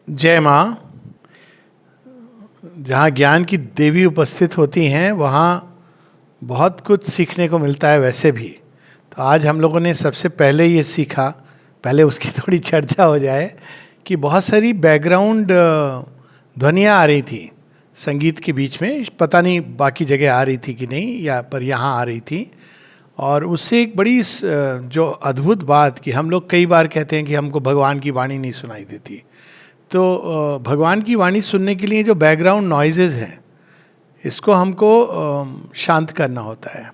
जय माँ। जहाँ ज्ञान की देवी उपस्थित होती हैं वहाँ बहुत कुछ सीखने को मिलता है वैसे भी। तो आज हम लोगों ने सबसे पहले ये सीखा, पहले उसकी थोड़ी चर्चा हो जाए, कि बहुत सारी बैकग्राउंड ध्वनियाँ आ रही थी संगीत के बीच में। पता नहीं बाकी जगह आ रही थी कि नहीं, या पर यहाँ आ रही थी। और उससे एक बड़ी जो अद्भुत बात, कि हम लोग कई बार कहते हैं कि हमको भगवान की वाणी नहीं सुनाई देती। तो भगवान की वाणी सुनने के लिए जो बैकग्राउंड नॉइजेज हैं, इसको हमको शांत करना होता है।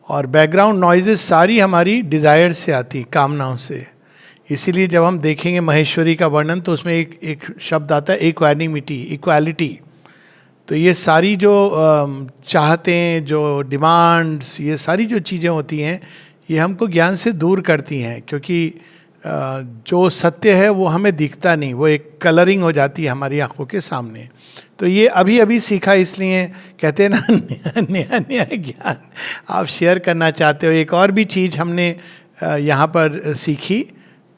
और बैकग्राउंड नॉइजेज सारी हमारी डिज़ायर से आती, कामनाओं से। इसीलिए जब हम देखेंगे महेश्वरी का वर्णन, तो उसमें एक शब्द आता है इक्वानिमिटी, इक्वालिटी। तो ये सारी जो चाहतें, जो डिमांड्स, ये सारी जो चीज़ें होती हैं, ये हमको ज्ञान से दूर करती हैं। क्योंकि जो सत्य है वो हमें दिखता नहीं, वो एक कलरिंग हो जाती है हमारी आंखों के सामने। तो ये अभी अभी सीखा, इसलिए कहते हैं ना नया नया ज्ञान आप शेयर करना चाहते हो। एक और भी चीज़ हमने यहाँ पर सीखी,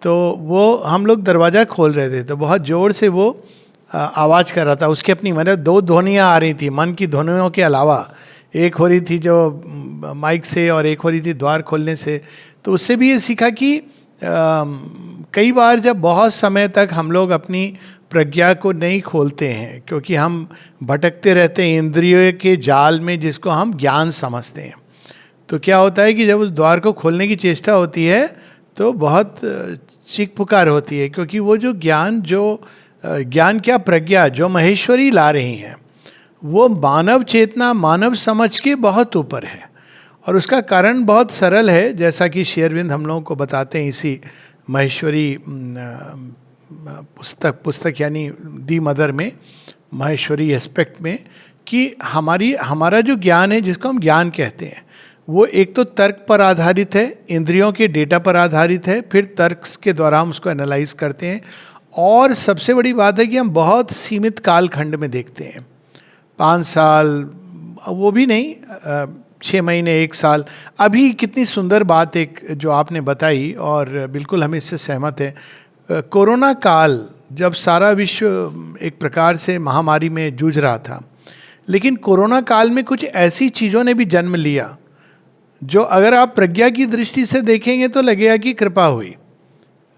तो वो हम लोग दरवाज़ा खोल रहे थे, तो बहुत ज़ोर से वो आवाज़ कर रहा था। उसकी अपनी मतलब दो ध्वनियाँ आ रही थी मन की ध्वनियों के अलावा। एक हो रही थी जो माइक से, और एक हो रही थी द्वार खोलने से। तो उससे भी ये सीखा कि कई बार जब बहुत समय तक हम लोग अपनी प्रज्ञा को नहीं खोलते हैं, क्योंकि हम भटकते रहते हैं इंद्रियों के जाल में, जिसको हम ज्ञान समझते हैं। तो क्या होता है कि जब उस द्वार को खोलने की चेष्टा होती है, तो बहुत चीख पुकार होती है। क्योंकि वो जो ज्ञान क्या, प्रज्ञा जो महेश्वरी ला रही हैं, वो मानव चेतना, मानव समझ के बहुत ऊपर है। और उसका कारण बहुत सरल है, जैसा कि श्री अरविंद हम लोगों को बताते हैं इसी महेश्वरी पुस्तक यानी दी मदर में, महेश्वरी एस्पेक्ट में, कि हमारा जो ज्ञान है, जिसको हम ज्ञान कहते हैं, वो एक तो तर्क पर आधारित है, इंद्रियों के डेटा पर आधारित है। फिर तर्क के द्वारा हम उसको एनालाइज करते हैं। और सबसे बड़ी बात है कि हम बहुत सीमित कालखंड में देखते हैं, 5 साल, वो भी नहीं, 6 महीने, 1 साल। अभी कितनी सुंदर बात एक जो आपने बताई, और बिल्कुल हम इससे सहमत हैं। कोरोना काल, जब सारा विश्व एक प्रकार से महामारी में जूझ रहा था, लेकिन कोरोना काल में कुछ ऐसी चीज़ों ने भी जन्म लिया, जो अगर आप प्रज्ञा की दृष्टि से देखेंगे तो लगेगा कि कृपा हुई।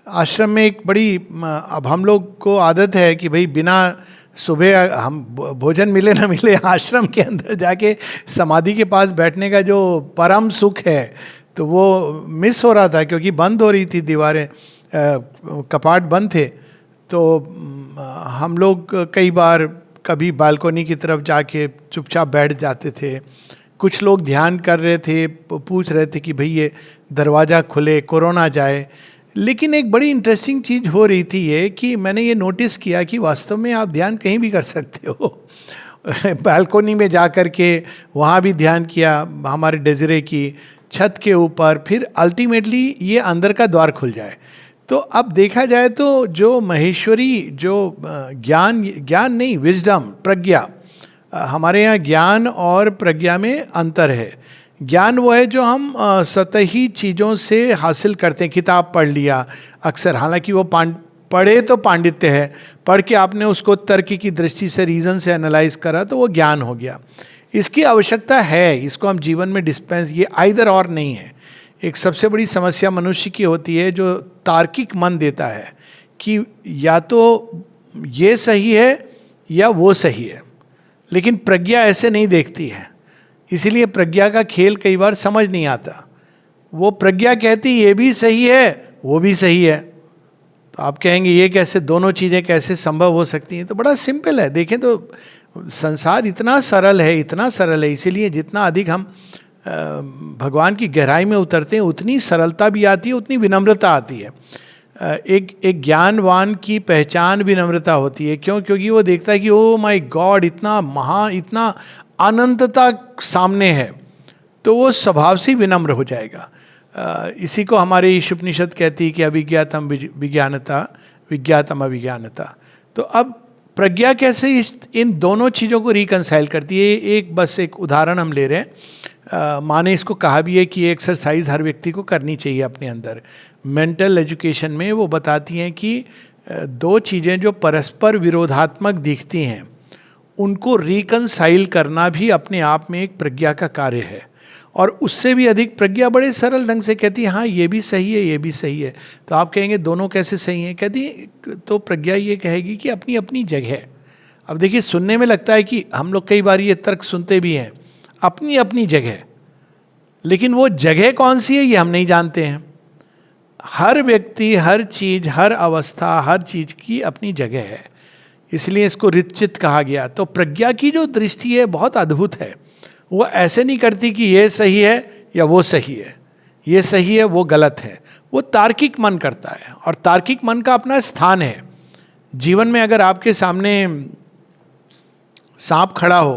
आश्रम में एक बड़ी, अब हम लोग को आदत है कि भाई बिना सुबह हम भोजन मिले ना मिले, आश्रम के अंदर जाके समाधि के पास बैठने का जो परम सुख है, तो वो मिस हो रहा था। क्योंकि बंद हो रही थी दीवारें, कपाट बंद थे। तो हम लोग कई बार कभी बालकोनी की तरफ जाके चुपचाप बैठ जाते थे। कुछ लोग ध्यान कर रहे थे, पूछ रहे थे कि भाई ये दरवाज़ा खुले, कोरोना जाए। लेकिन एक बड़ी इंटरेस्टिंग चीज़ हो रही थी ये, कि मैंने ये नोटिस किया कि वास्तव में आप ध्यान कहीं भी कर सकते हो। बालकोनी में जा कर के वहाँ भी ध्यान किया, हमारे डेजरे की छत के ऊपर, फिर अल्टीमेटली ये अंदर का द्वार खुल जाए। तो अब देखा जाए तो जो महेश्वरी, जो ज्ञान नहीं, विजडम, प्रज्ञा, हमारे यहाँ ज्ञान और प्रज्ञा में अंतर है। ज्ञान वो है जो हम सतही चीज़ों से हासिल करते हैं। किताब पढ़ लिया अक्सर, हालांकि वो पढ़े तो पांडित्य है, पढ़ के आपने उसको तर्क की दृष्टि से, रीज़न से एनालाइज करा, तो वो ज्ञान हो गया। इसकी आवश्यकता है, इसको हम जीवन में डिस्पेंस, ये आइदर और नहीं है। एक सबसे बड़ी समस्या मनुष्य की होती है, जो तार्किक मन देता है कि या तो ये सही है या वो सही है। लेकिन प्रज्ञा ऐसे नहीं देखती है, इसीलिए प्रज्ञा का खेल कई बार समझ नहीं आता। वो प्रज्ञा कहती ये भी सही है, वो भी सही है। तो आप कहेंगे ये कैसे, दोनों चीज़ें कैसे संभव हो सकती हैं? तो बड़ा सिंपल है। देखें तो संसार इतना सरल है, इतना सरल है। इसीलिए जितना अधिक हम भगवान की गहराई में उतरते हैं, उतनी सरलता भी आती है, उतनी विनम्रता आती है। एक ज्ञानवान की पहचान विनम्रता होती है। क्यों? क्योंकि वो देखता है कि ओ माय गॉड, इतना अनंतता सामने है, तो वो स्वभाव से विनम्र हो जाएगा। इसी को हमारे ईश उपनिषद कहती है कि अभिज्ञातम विज्ञानता, विज्ञातम अभिज्ञानता। तो अब प्रज्ञा कैसे इन दोनों चीज़ों को रिकंसाइल करती है? एक बस एक उदाहरण हम ले रहे हैं। माँ ने इसको कहा भी है कि ये एक्सरसाइज हर व्यक्ति को करनी चाहिए अपने अंदर। मेंटल एजुकेशन में वो बताती हैं कि दो चीज़ें जो परस्पर विरोधात्मक दिखती हैं उनको रिकंसाइल करना भी अपने आप में एक प्रज्ञा का कार्य है। और उससे भी अधिक प्रज्ञा बड़े सरल ढंग से कहती है हाँ ये भी सही है, ये भी सही है। तो आप कहेंगे दोनों कैसे सही हैं? कहती तो प्रज्ञा ये कहेगी कि अपनी अपनी जगह। अब देखिए, सुनने में लगता है कि हम लोग कई बार ये तर्क सुनते भी हैं, अपनी अपनी जगह, लेकिन वो जगह कौन सी है ये हम नहीं जानते हैं। हर व्यक्ति, हर चीज, हर अवस्था, हर चीज की अपनी जगह है, इसलिए इसको रितचित कहा गया। तो प्रज्ञा की जो दृष्टि है बहुत अद्भुत है। वो ऐसे नहीं करती कि ये सही है या वो सही है, ये सही है वो गलत है। वो तार्किक मन करता है, और तार्किक मन का अपना स्थान है जीवन में। अगर आपके सामने सांप खड़ा हो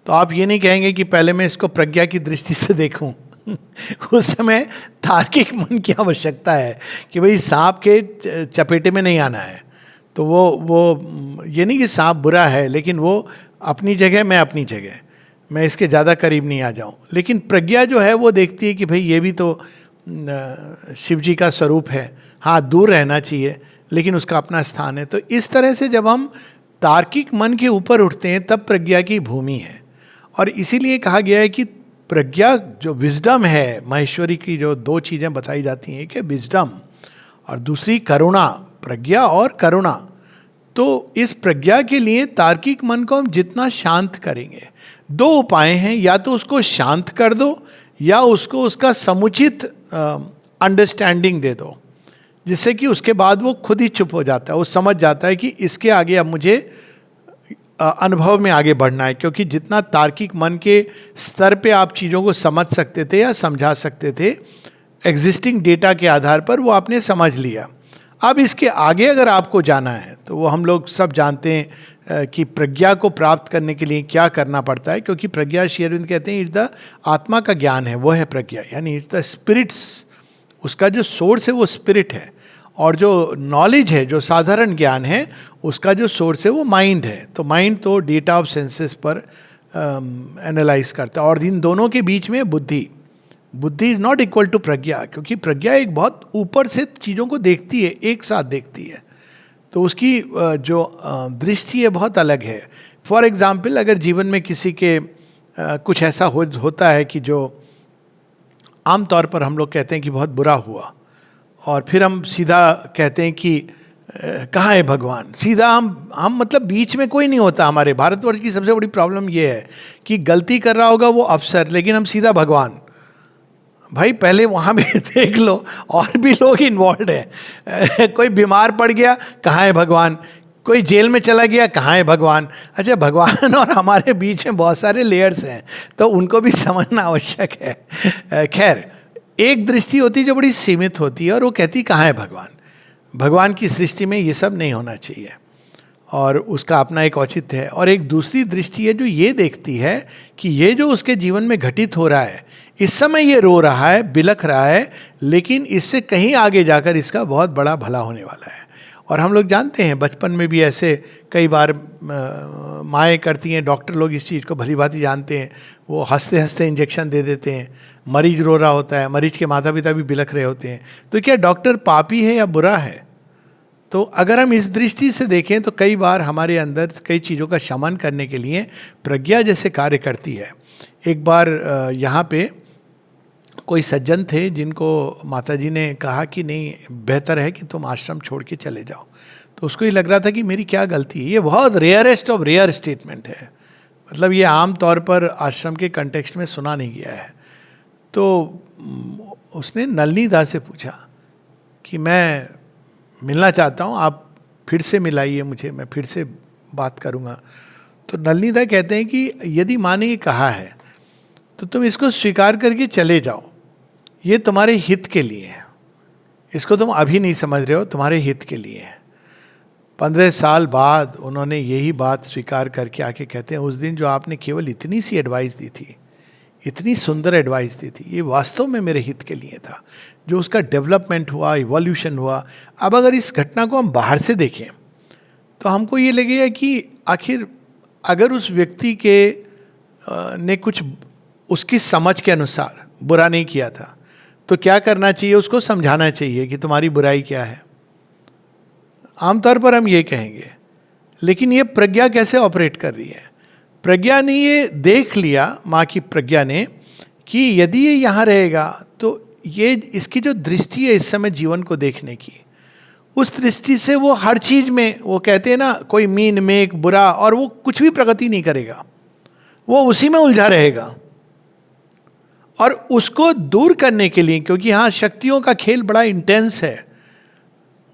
तो आप ये नहीं कहेंगे कि पहले मैं इसको प्रज्ञा की दृष्टि से देखूं। उस समय तार्किक मन की आवश्यकता है कि भाई सांप के चपेटे में नहीं आना है। तो वो ये नहीं कि सांप बुरा है, लेकिन वो अपनी जगह, मैं अपनी जगह, मैं इसके ज़्यादा करीब नहीं आ जाऊं। लेकिन प्रज्ञा जो है वो देखती है कि भाई ये भी तो शिव जी का स्वरूप है, हाँ दूर रहना चाहिए, लेकिन उसका अपना स्थान है। तो इस तरह से जब हम तार्किक मन के ऊपर उठते हैं तब प्रज्ञा की भूमि है। और इसीलिए कहा गया है कि प्रज्ञा जो विजडम है, महेश्वरी की जो दो चीज़ें बताई जाती हैं, एक है विजडम और दूसरी करुणा। प्रज्ञा और करुणा। तो इस प्रज्ञा के लिए तार्किक मन को हम जितना शांत करेंगे, दो उपाय हैं, या तो उसको शांत कर दो या उसको उसका समुचित अंडरस्टैंडिंग दे दो, जिससे कि उसके बाद वो खुद ही चुप हो जाता है। वो समझ जाता है कि इसके आगे अब मुझे अनुभव में आगे बढ़ना है। क्योंकि जितना तार्किक मन के स्तर पे आप चीज़ों को समझ सकते थे या समझा सकते थे एग्जिस्टिंग डेटा के आधार पर, वो आपने समझ लिया। अब इसके आगे अगर आपको जाना है तो वो हम लोग सब जानते हैं कि प्रज्ञा को प्राप्त करने के लिए क्या करना पड़ता है। क्योंकि प्रज्ञा, श्री अरविंद कहते हैं, इट्स द आत्मा का ज्ञान है, वो है प्रज्ञा, यानी इट्स द स्पिरिट्स। उसका जो सोर्स है वो स्पिरिट है, और जो नॉलेज है, जो साधारण ज्ञान है, उसका जो सोर्स है वो माइंड है। तो माइंड तो डेटा ऑफ सेंसेस पर एनालाइज करता है, और इन दोनों के बीच में बुद्धि। बुद्धि इज नॉट इक्वल टू प्रज्ञा, क्योंकि प्रज्ञा एक बहुत ऊपर से चीज़ों को देखती है, एक साथ देखती है। तो उसकी जो दृष्टि है बहुत अलग है। फॉर एग्जाम्पल, अगर जीवन में किसी के कुछ ऐसा होता है कि जो आमतौर पर हम लोग कहते हैं कि बहुत बुरा हुआ, और फिर हम सीधा कहते हैं कि कहाँ है भगवान। सीधा हम मतलब बीच में कोई नहीं होता। हमारे भारतवर्ष की सबसे बड़ी प्रॉब्लम ये है कि गलती कर रहा होगा वो अफसर, लेकिन हम सीधा भगवान। भाई पहले वहाँ भी देख लो, और भी लोग इन्वॉल्व हैं। कोई बीमार पड़ गया, कहाँ है भगवान। कोई जेल में चला गया, कहाँ है भगवान। अच्छा, भगवान और हमारे बीच में बहुत सारे लेयर्स हैं, तो उनको भी समझना आवश्यक है। खैर, एक दृष्टि होती है जो बड़ी सीमित होती है, और वो कहती कहाँ है भगवान। भगवान की सृष्टि में ये सब नहीं होना चाहिए, और उसका अपना एक औचित्य है। और एक दूसरी दृष्टि है जो ये देखती है कि ये जो उसके जीवन में घटित हो रहा है, इस समय ये रो रहा है, बिलख रहा है, लेकिन इससे कहीं आगे जाकर इसका बहुत बड़ा भला होने वाला है। और हम लोग जानते हैं, बचपन में भी ऐसे कई बार माएँ करती हैं, डॉक्टर लोग इस चीज़ को भली भांति जानते हैं। वो हंसते हंसते इंजेक्शन दे देते हैं, मरीज रो रहा होता है, मरीज के माता पिता भी बिलख रहे होते हैं। तो क्या डॉक्टर पापी है या बुरा है? तो अगर हम इस दृष्टि से देखें तो कई बार हमारे अंदर कई चीज़ों का शमन करने के लिए प्रज्ञा जैसे कार्य करती है। एक बार यहाँ पे कोई सज्जन थे जिनको माताजी ने कहा कि नहीं, बेहतर है कि तुम आश्रम छोड़ के चले जाओ। तो उसको ये लग रहा था कि मेरी क्या गलती है। ये बहुत रेयरेस्ट ऑफ रेयर स्टेटमेंट है, मतलब ये आम तौर पर आश्रम के कंटेक्स्ट में सुना नहीं गया है। तो उसने नलिनी दा से पूछा कि मैं मिलना चाहता हूँ, आप फिर से मिलाइए मुझे, मैं फिर से बात करूँगा। तो नलिनी दा कहते हैं कि यदि माँ ने ये कहा है तो तुम इसको स्वीकार करके चले जाओ, ये तुम्हारे हित के लिए है। इसको तुम अभी नहीं समझ रहे हो, तुम्हारे हित के लिए है। 15 साल बाद उन्होंने यही बात स्वीकार करके आके कहते हैं, उस दिन जो आपने केवल इतनी सी एडवाइस दी थी, इतनी सुंदर एडवाइस दी थी, ये वास्तव में मेरे हित के लिए था। जो उसका डेवलपमेंट हुआ, इवोल्यूशन हुआ। अब अगर इस घटना को हम बाहर से देखें तो हमको ये लगेगा कि आखिर अगर उस व्यक्ति के ने कुछ उसकी समझ के अनुसार बुरा नहीं किया था, तो क्या करना चाहिए? उसको समझाना चाहिए कि तुम्हारी बुराई क्या है। आमतौर पर हम ये कहेंगे, लेकिन ये प्रज्ञा कैसे ऑपरेट कर रही है? प्रज्ञा ने ये देख लिया, माँ की प्रज्ञा ने, कि यदि ये यहाँ रहेगा तो ये इसकी जो दृष्टि है इस समय जीवन को देखने की, उस दृष्टि से वो हर चीज में, वो कहते हैं ना, कोई मीन मेक बुरा, और वो कुछ भी प्रगति नहीं करेगा, वो उसी में उलझा रहेगा। और उसको दूर करने के लिए, क्योंकि हाँ शक्तियों का खेल बड़ा इंटेंस है,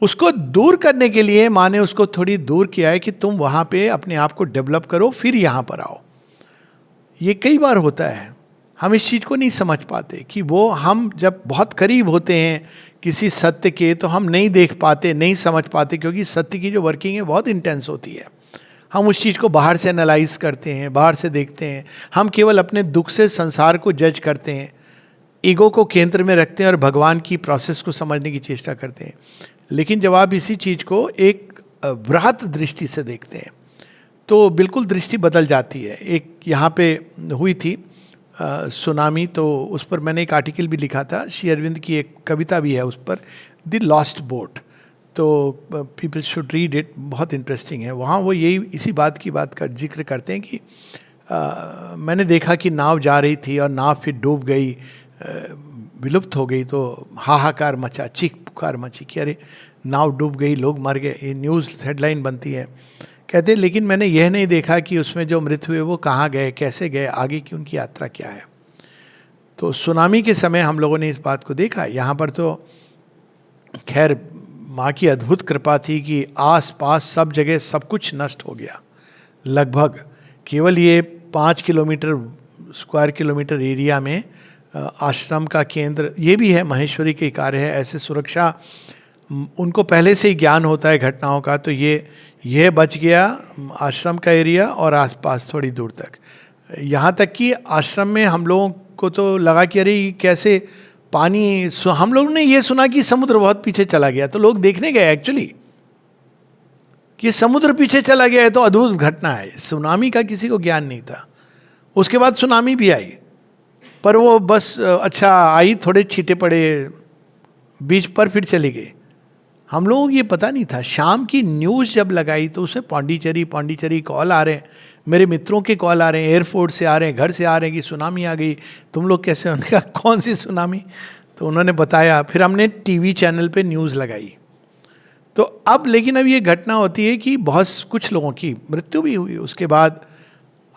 उसको दूर करने के लिए माँ ने उसको थोड़ी दूर किया है कि तुम वहां पे अपने आप को डेवलप करो, फिर यहां पर आओ। ये कई बार होता है, हम इस चीज को नहीं समझ पाते कि वो, हम जब बहुत करीब होते हैं किसी सत्य के तो हम नहीं देख पाते, नहीं समझ पाते, क्योंकि सत्य की जो वर्किंग है बहुत इंटेंस होती है। हम उस चीज़ को बाहर से एनालाइज करते हैं, बाहर से देखते हैं, हम केवल अपने दुख से संसार को जज करते हैं, ईगो को केंद्र में रखते हैं और भगवान की प्रोसेस को समझने की चेष्टा करते हैं। लेकिन जब आप इसी चीज़ को एक वृहत दृष्टि से देखते हैं तो बिल्कुल दृष्टि बदल जाती है। एक यहाँ पे हुई थी सुनामी, तो उस पर मैंने एक आर्टिकल भी लिखा था, श्री अरविंद की एक कविता भी है उस पर, द लॉस्ट बोट, तो पीपल शुड रीड इट, बहुत इंटरेस्टिंग है। वहाँ वो यही इसी बात की जिक्र करते हैं कि मैंने देखा कि नाव जा रही थी और नाव फिर डूब गई, विलुप्त हो गई, तो हाहाकार मचा, चीख पुकार मची कि अरे नाव डूब गई, लोग मर गए, ये न्यूज़ हेडलाइन बनती है। कहते हैं लेकिन मैंने यह नहीं देखा कि उसमें जो मृत हुए वो कहाँ गए, कैसे गए, आगे की उनकी यात्रा क्या है। तो सुनामी के समय हम लोगों ने इस बात को देखा। यहाँ पर तो खैर माँ की अद्भुत कृपा थी कि आस पास सब जगह सब कुछ नष्ट हो गया लगभग। केवल ये 5 स्क्वायर किलोमीटर एरिया में आश्रम का केंद्र, ये भी है महेश्वरी के कार्य है, ऐसे सुरक्षा, उनको पहले से ही ज्ञान होता है घटनाओं का, तो ये बच गया आश्रम का एरिया और आसपास थोड़ी दूर तक। यहाँ तक कि आश्रम में हम लोगों को तो लगा कि अरे कैसे पानी, हम लोग ने ये सुना कि समुद्र बहुत पीछे चला गया, तो लोग देखने गए एक्चुअली कि समुद्र पीछे चला गया है, तो अद्भुत घटना है। सुनामी का किसी को ज्ञान नहीं था। उसके बाद सुनामी भी आई, पर वो बस अच्छा आई, थोड़े छींटे पड़े, बीच पर फिर चली गई। हम लोगों को ये पता नहीं था। शाम की न्यूज़ जब लगाई तो उसमें पौंडीचेरी कॉल आ रहे हैं, मेरे मित्रों के कॉल आ रहे हैं, एयरपोर्ट से आ रहे हैं, घर से आ रहे हैं कि सुनामी आ गई, तुम लोग कैसे? उन्होंने कहा कौन सी सुनामी? तो उन्होंने बताया, फिर हमने टीवी चैनल पे न्यूज़ लगाई। तो अब लेकिन अब ये घटना होती है कि बहुत कुछ लोगों की मृत्यु भी हुई। उसके बाद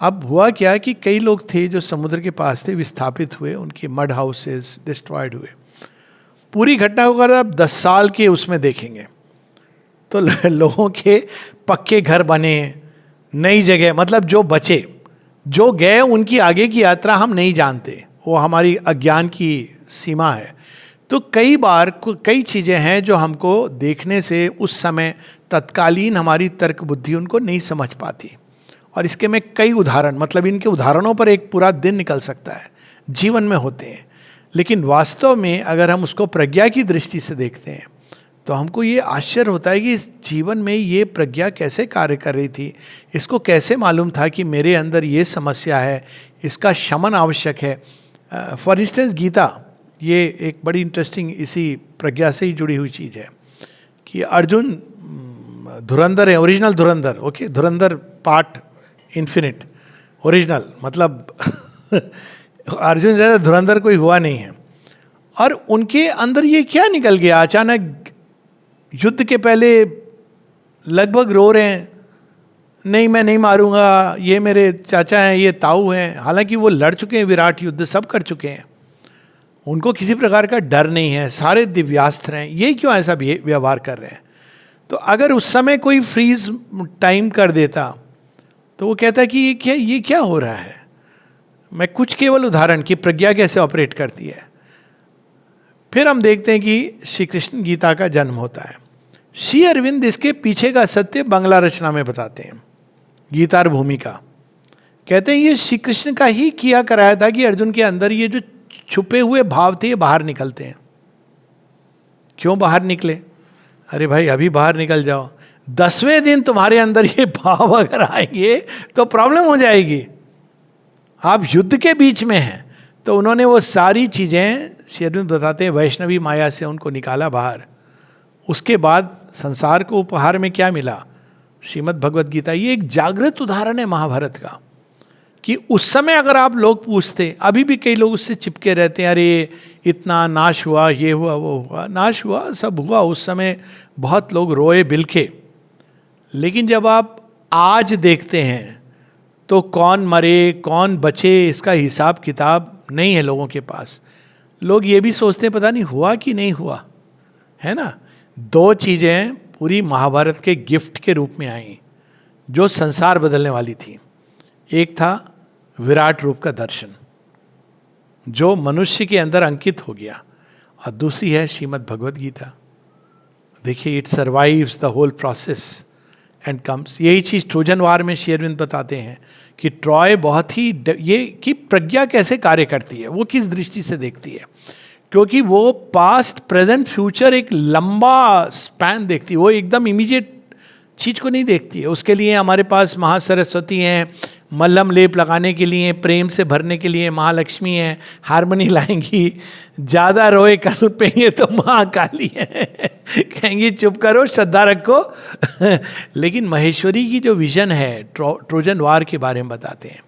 अब हुआ क्या कि कई लोग थे जो समुद्र के पास थे, विस्थापित हुए, उनके मड हाउसेस डिस्ट्रॉयड हुए। पूरी घटना को अगर आप 10 साल के उसमें देखेंगे तो लोगों के पक्के घर बने, नई जगह, मतलब जो बचे, जो गए, उनकी आगे की यात्रा हम नहीं जानते, वो हमारी अज्ञान की सीमा है। तो कई बार कई चीज़ें हैं जो हमको देखने से उस समय तत्कालीन हमारी तर्क बुद्धि उनको नहीं समझ पाती। और इसके में कई उदाहरण, मतलब इनके उदाहरणों पर एक पूरा दिन निकल सकता है, जीवन में होते हैं। लेकिन वास्तव में अगर हम उसको प्रज्ञा की दृष्टि से देखते हैं तो हमको ये आश्चर्य होता है कि इस जीवन में ये प्रज्ञा कैसे कार्य कर रही थी। इसको कैसे मालूम था कि मेरे अंदर ये समस्या है, इसका शमन आवश्यक है। फॉर इंस्टेंस गीता, ये एक बड़ी इंटरेस्टिंग इसी प्रज्ञा से ही जुड़ी हुई चीज़ है कि अर्जुन धुरंधर है, ओरिजिनल धुरंधर, ओके, धुरंधर पार्ट इन्फिनिट, ओरिजिनल, मतलब अर्जुन ज़्यादा धुरंधर कोई हुआ नहीं है। और उनके अंदर ये क्या निकल गया अचानक? युद्ध के पहले लगभग रो रहे हैं, नहीं मैं नहीं मारूंगा, ये मेरे चाचा हैं, ये ताऊ हैं, हालांकि वो लड़ चुके हैं, विराट युद्ध सब कर चुके हैं, उनको किसी प्रकार का डर नहीं है, सारे दिव्यास्त्र हैं, ये क्यों ऐसा व्यवहार कर रहे हैं? तो अगर उस समय कोई फ्रीज टाइम कर देता तो वो कहता कि ये क्या हो रहा है। मैं कुछ केवल उदाहरण की प्रज्ञा कैसे ऑपरेट करती है। फिर हम देखते हैं कि श्री कृष्ण गीता का जन्म होता है। श्री अरविंद इसके पीछे का सत्य बांग्ला रचना में बताते हैं, गीतार भूमिका। कहते हैं ये श्री कृष्ण का ही किया कराया था कि अर्जुन के अंदर ये जो छुपे हुए भाव थे ये बाहर निकलते हैं। क्यों बाहर निकले? अरे भाई अभी बाहर निकल जाओ, 10वें दिन तुम्हारे अंदर ये भाव अगर आएंगे तो प्रॉब्लम हो जाएगी। आप युद्ध के बीच में हैं। तो उन्होंने वो सारी चीज़ें, श्री अरविंद बताते हैं, वैष्णवी माया से उनको निकाला बाहर। उसके बाद संसार को उपहार में क्या मिला, श्रीमद् भगवत गीता। ये एक जागृत उदाहरण है महाभारत का, कि उस समय अगर आप लोग पूछते, अभी भी कई लोग उससे चिपके रहते हैं, अरे इतना नाश हुआ, ये हुआ वो हुआ। नाश हुआ, सब हुआ, उस समय बहुत लोग रोए बिलखे, लेकिन जब आप आज देखते हैं तो कौन मरे कौन बचे इसका हिसाब किताब नहीं है लोगों के पास। लोग ये भी सोचते हैं पता नहीं हुआ कि नहीं हुआ, है ना। दो चीज़ें पूरी महाभारत के गिफ्ट के रूप में आई जो संसार बदलने वाली थी। एक था विराट रूप का दर्शन जो मनुष्य के अंदर अंकित हो गया, और दूसरी है श्रीमद् भगवत गीता। देखिए, it survives the whole process and comes. यही चीज़ ट्रोजन वार में श्री अरविंद बताते हैं कि ट्रॉय बहुत ही ये कि प्रज्ञा कैसे कार्य करती है, वो किस दृष्टि से देखती है, क्योंकि वो पास्ट प्रेजेंट फ्यूचर एक लंबा स्पैन देखती है, वो एकदम इमीडिएट चीज को नहीं देखती है। उसके लिए हमारे पास महासरस्वती हैं, मल्लम लेप लगाने के लिए, प्रेम से भरने के लिए महालक्ष्मी हैं, हारमोनी लाएंगी, ज़्यादा रोए कल पेंगे तो महाकाली है, कहेंगी चुप करो श्रद्धा रखो। लेकिन महेश्वरी की जो विजन है ट्रोजन वार के बारे में बताते हैं।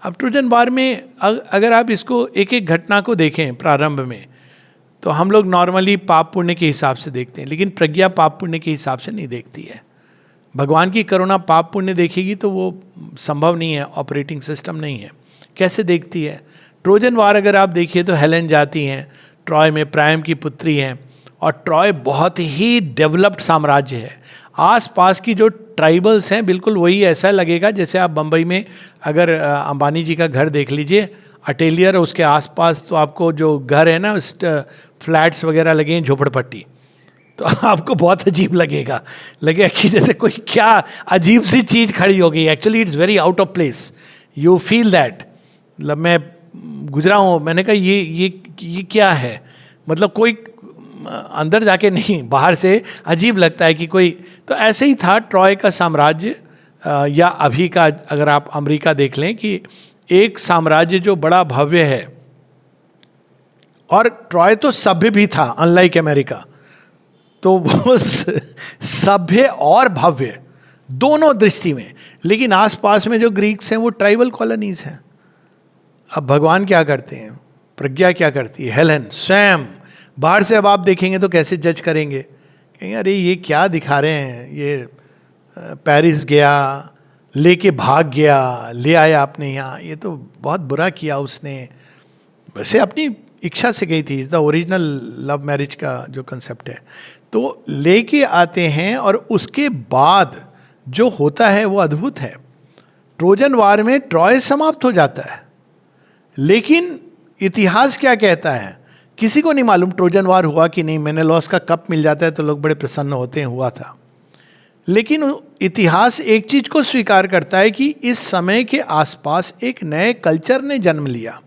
अब ट्रोजन वार में अगर आप इसको एक एक घटना को देखें प्रारंभ में, तो हम लोग नॉर्मली पाप पुण्य के हिसाब से देखते हैं, लेकिन प्रज्ञा पाप पुण्य के हिसाब से नहीं देखती है। भगवान की करुणा पाप पुण्य देखेगी तो वो संभव नहीं है, ऑपरेटिंग सिस्टम नहीं है। कैसे देखती है? ट्रोजन वार अगर आप देखिए तो हेलेन जाती हैं ट्रॉय में, प्रायम की पुत्री हैं, और ट्रॉय बहुत ही डेवलप्ड साम्राज्य है। आसपास की जो ट्राइबल्स हैं बिल्कुल वही, ऐसा लगेगा जैसे आप बम्बई में अगर अंबानी जी का घर देख लीजिए, अटेलियर, उसके आसपास तो आपको जो घर है ना, फ्लैट्स वगैरह लगे हैं, झोपड़पट्टी, तो आपको बहुत अजीब लगेगा कि जैसे कोई क्या अजीब सी चीज़ खड़ी हो गई। Actually it's very out of place, you feel that. मतलब मैं गुजरा हूँ, मैंने कहा ये क्या है, मतलब कोई अंदर जाके नहीं, बाहर से अजीब लगता है कि कोई। तो ऐसे ही था ट्रॉय का साम्राज्य, या अभी का अगर आप अमेरिका देख लें कि एक साम्राज्य जो बड़ा भव्य है, और ट्रॉय तो सभ्य भी था अनलाइक अमेरिका, तो वो सभ्य और भव्य दोनों दृष्टि में। लेकिन आसपास में जो ग्रीक्स हैं वो ट्राइबल कॉलोनीज हैं। अब भगवान क्या करते हैं, प्रज्ञा क्या करती है, हेलेन स्वयं बाहर से अब आप देखेंगे तो कैसे जज करेंगे, कहेंगे अरे ये क्या दिखा रहे हैं, ये पेरिस गया लेके भाग गया, ले आया आपने यहाँ, ये तो बहुत बुरा किया उसने। वैसे अपनी इच्छा से गई थी, द ओरिजिनल लव मैरिज का जो कंसेप्ट है, तो लेके आते हैं, और उसके बाद जो होता है वो अद्भुत है। ट्रोजन वार में ट्रॉय समाप्त हो जाता है, लेकिन इतिहास क्या कहता है किसी को नहीं मालूम ट्रोजन वार हुआ कि नहीं। मेनेलॉस का कप मिल जाता है तो लोग बड़े प्रसन्न होते हैं, हुआ था। लेकिन इतिहास एक चीज को स्वीकार करता है कि इस समय के आसपास एक नए कल्चर ने जन्म लिया,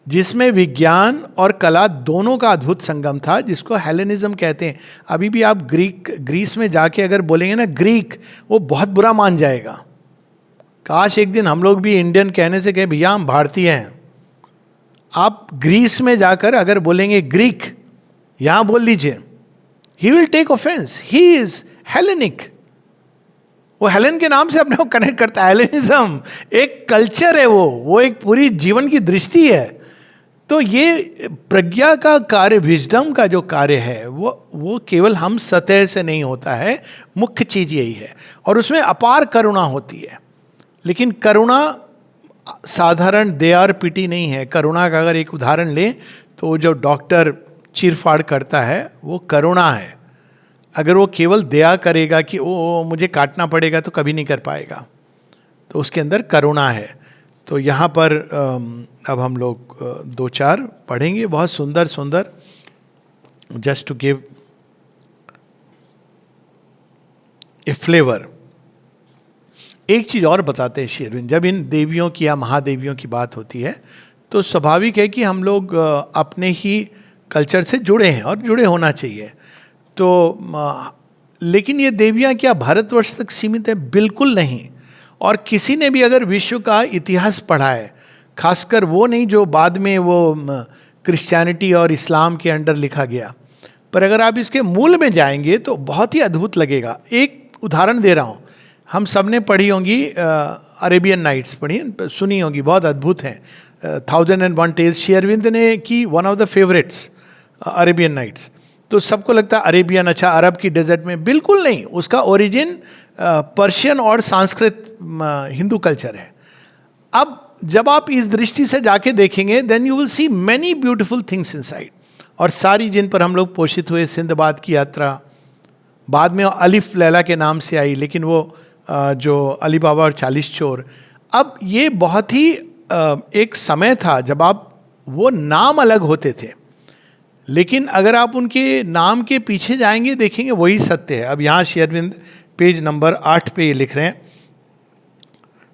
जिसमें विज्ञान और कला दोनों का अद्भुत संगम था, जिसको हेलेनिज्म कहते हैं। अभी भी आप ग्रीस में जाके अगर बोलेंगे ना ग्रीक, वो बहुत बुरा मान जाएगा। काश एक दिन हम लोग भी इंडियन कहने से कहे भैया हम भारतीय हैं। आप ग्रीस में जाकर अगर बोलेंगे ग्रीक, यहां बोल लीजिए, he will take offence, he is Hellenic. वो हेलेन के नाम से अपने को कनेक्ट करता है। हेलेनिज्म एक कल्चर है, वो एक पूरी जीवन की दृष्टि है। तो ये प्रज्ञा का कार्य, विजडम का जो कार्य है, वो केवल हम सतह से नहीं होता है, मुख्य चीज यही है। और उसमें अपार करुणा होती है, लेकिन करुणा साधारण दया पिटी नहीं है। करुणा का अगर एक उदाहरण लें तो जो डॉक्टर चीरफाड़ करता है वो करुणा है। अगर वो केवल दया करेगा कि ओ मुझे काटना पड़ेगा तो कभी नहीं कर पाएगा, तो उसके अंदर करुणा है। तो यहाँ पर अब हम लोग दो चार पढ़ेंगे, बहुत सुंदर सुंदर, just to give a flavour. एक चीज़ और बताते हैं श्री अरविंद, जब इन देवियों की या महादेवियों की बात होती है तो स्वाभाविक है कि हम लोग अपने ही कल्चर से जुड़े हैं और जुड़े होना चाहिए। तो लेकिन ये देवियाँ क्या भारतवर्ष तक सीमित है? बिल्कुल नहीं। और किसी ने भी अगर विश्व का इतिहास पढ़ा है, खासकर वो नहीं जो बाद में वो क्रिश्चियनिटी और इस्लाम के अंडर लिखा गया, पर अगर आप इसके मूल में जाएंगे तो बहुत ही अद्भुत लगेगा। एक उदाहरण दे रहा हूँ, हम सब ने पढ़ी होंगी अरेबियन नाइट्स, पढ़ी सुनी होंगी, बहुत अद्भुत हैं। 1001 टेल्स श्री अरविंद ने की one of the favourites Arabian Nights. तो सबको लगता है अरेबियन, अच्छा अरब की डेजर्ट में, बिल्कुल नहीं, उसका ओरिजिन पर्शियन और संस्कृत हिंदू कल्चर है। अब जब आप इस दृष्टि से जाके देखेंगे then you will see many beautiful things inside. और सारी जिन पर हम लोग पोषित हुए, सिंधबाद की यात्रा, बाद में अलिफ लैला के नाम से आई, लेकिन वो जो अली बाबा और 40 चोर, अब ये बहुत ही एक समय था जब आप, वो नाम अलग होते थे, लेकिन अगर आप उनके नाम के पीछे जाएंगे देखेंगे वही सत्य है। अब यहाँ श्री अरविंद पेज नंबर 8 पे ये लिख रहे हैं,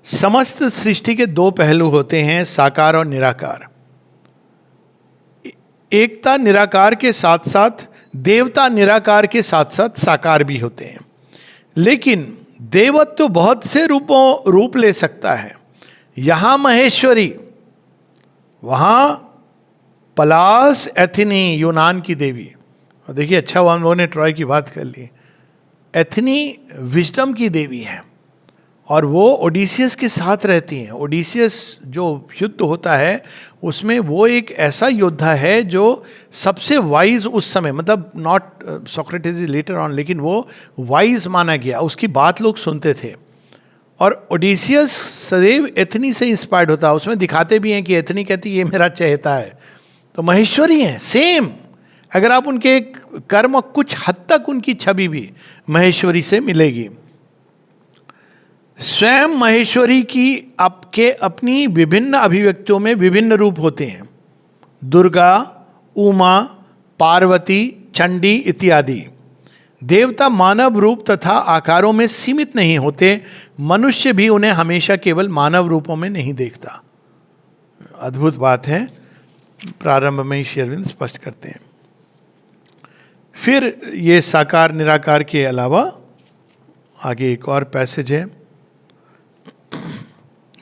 समस्त सृष्टि के दो पहलू होते हैं, साकार और निराकार। एकता निराकार के साथ साथ, देवता निराकार के साथ साथ साकार भी होते हैं। लेकिन देवत्व बहुत से रूप ले सकता है। यहां महेश्वरी, वहां पलास एथनी, यूनान की देवी। और देखिए अच्छा हुआ हम लोगों ने ट्रॉय की बात कर ली। एथनी विजडम की देवी है और वो ओडिसियस के साथ रहती हैं। ओडिसियस जो युद्ध होता है उसमें वो एक ऐसा योद्धा है जो सबसे वाइज उस समय, मतलब नॉट सोक्रेटिस लेटर ऑन, लेकिन वो वाइज माना गया, उसकी बात लोग सुनते थे। और ओडिसियस सदैव एथनी से इंस्पायर्ड होता है। उसमें दिखाते भी हैं कि एथनी कहती ये मेरा चहेता है। तो महेश्वरी हैं सेम। अगर आप उनके कर्म, कुछ हद तक उनकी छवि भी महेश्वरी से मिलेगी। स्वयं महेश्वरी की आपके अपनी विभिन्न अभिव्यक्तियों में विभिन्न रूप होते हैं। दुर्गा, उमा, पार्वती, चंडी इत्यादि। देवता मानव रूप तथा आकारों में सीमित नहीं होते। मनुष्य भी उन्हें हमेशा केवल मानव रूपों में नहीं देखता। अद्भुत बात है, प्रारंभ में ही श्री अरविंद स्पष्ट करते हैं। फिर ये साकार निराकार के अलावा आगे एक और पैसेज है,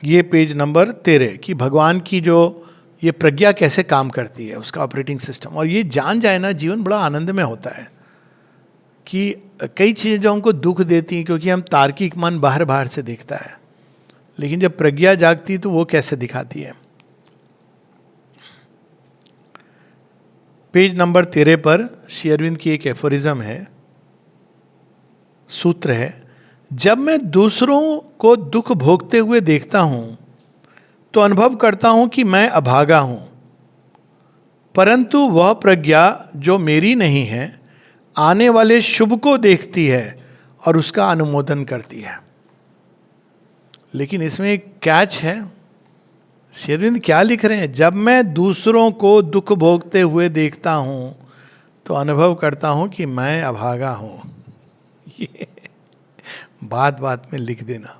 ये पेज नंबर 13, कि भगवान की जो ये प्रज्ञा कैसे काम करती है, उसका ऑपरेटिंग सिस्टम। और ये जान जाए ना, जीवन बड़ा आनंद में होता है। कि कई चीज़ें जो हमको दुख देती हैं, क्योंकि हम तार्किक मन बाहर बाहर से देखता है, लेकिन जब प्रज्ञा जागती तो वो कैसे दिखाती है। पेज नंबर 13 पर श्री अरविंद की एक एफोरिज्म है, सूत्र है, जब मैं दूसरों को दुख भोगते हुए देखता हूं तो अनुभव करता हूं कि मैं अभागा हूं, परंतु वह प्रज्ञा जो मेरी नहीं है आने वाले शुभ को देखती है और उसका अनुमोदन करती है। लेकिन इसमें एक कैच है। श्री अरविंद क्या लिख रहे हैं, जब मैं दूसरों को दुख भोगते हुए देखता हूं तो अनुभव करता हूं कि मैं अभागा हूं। ये बात बात में लिख देना।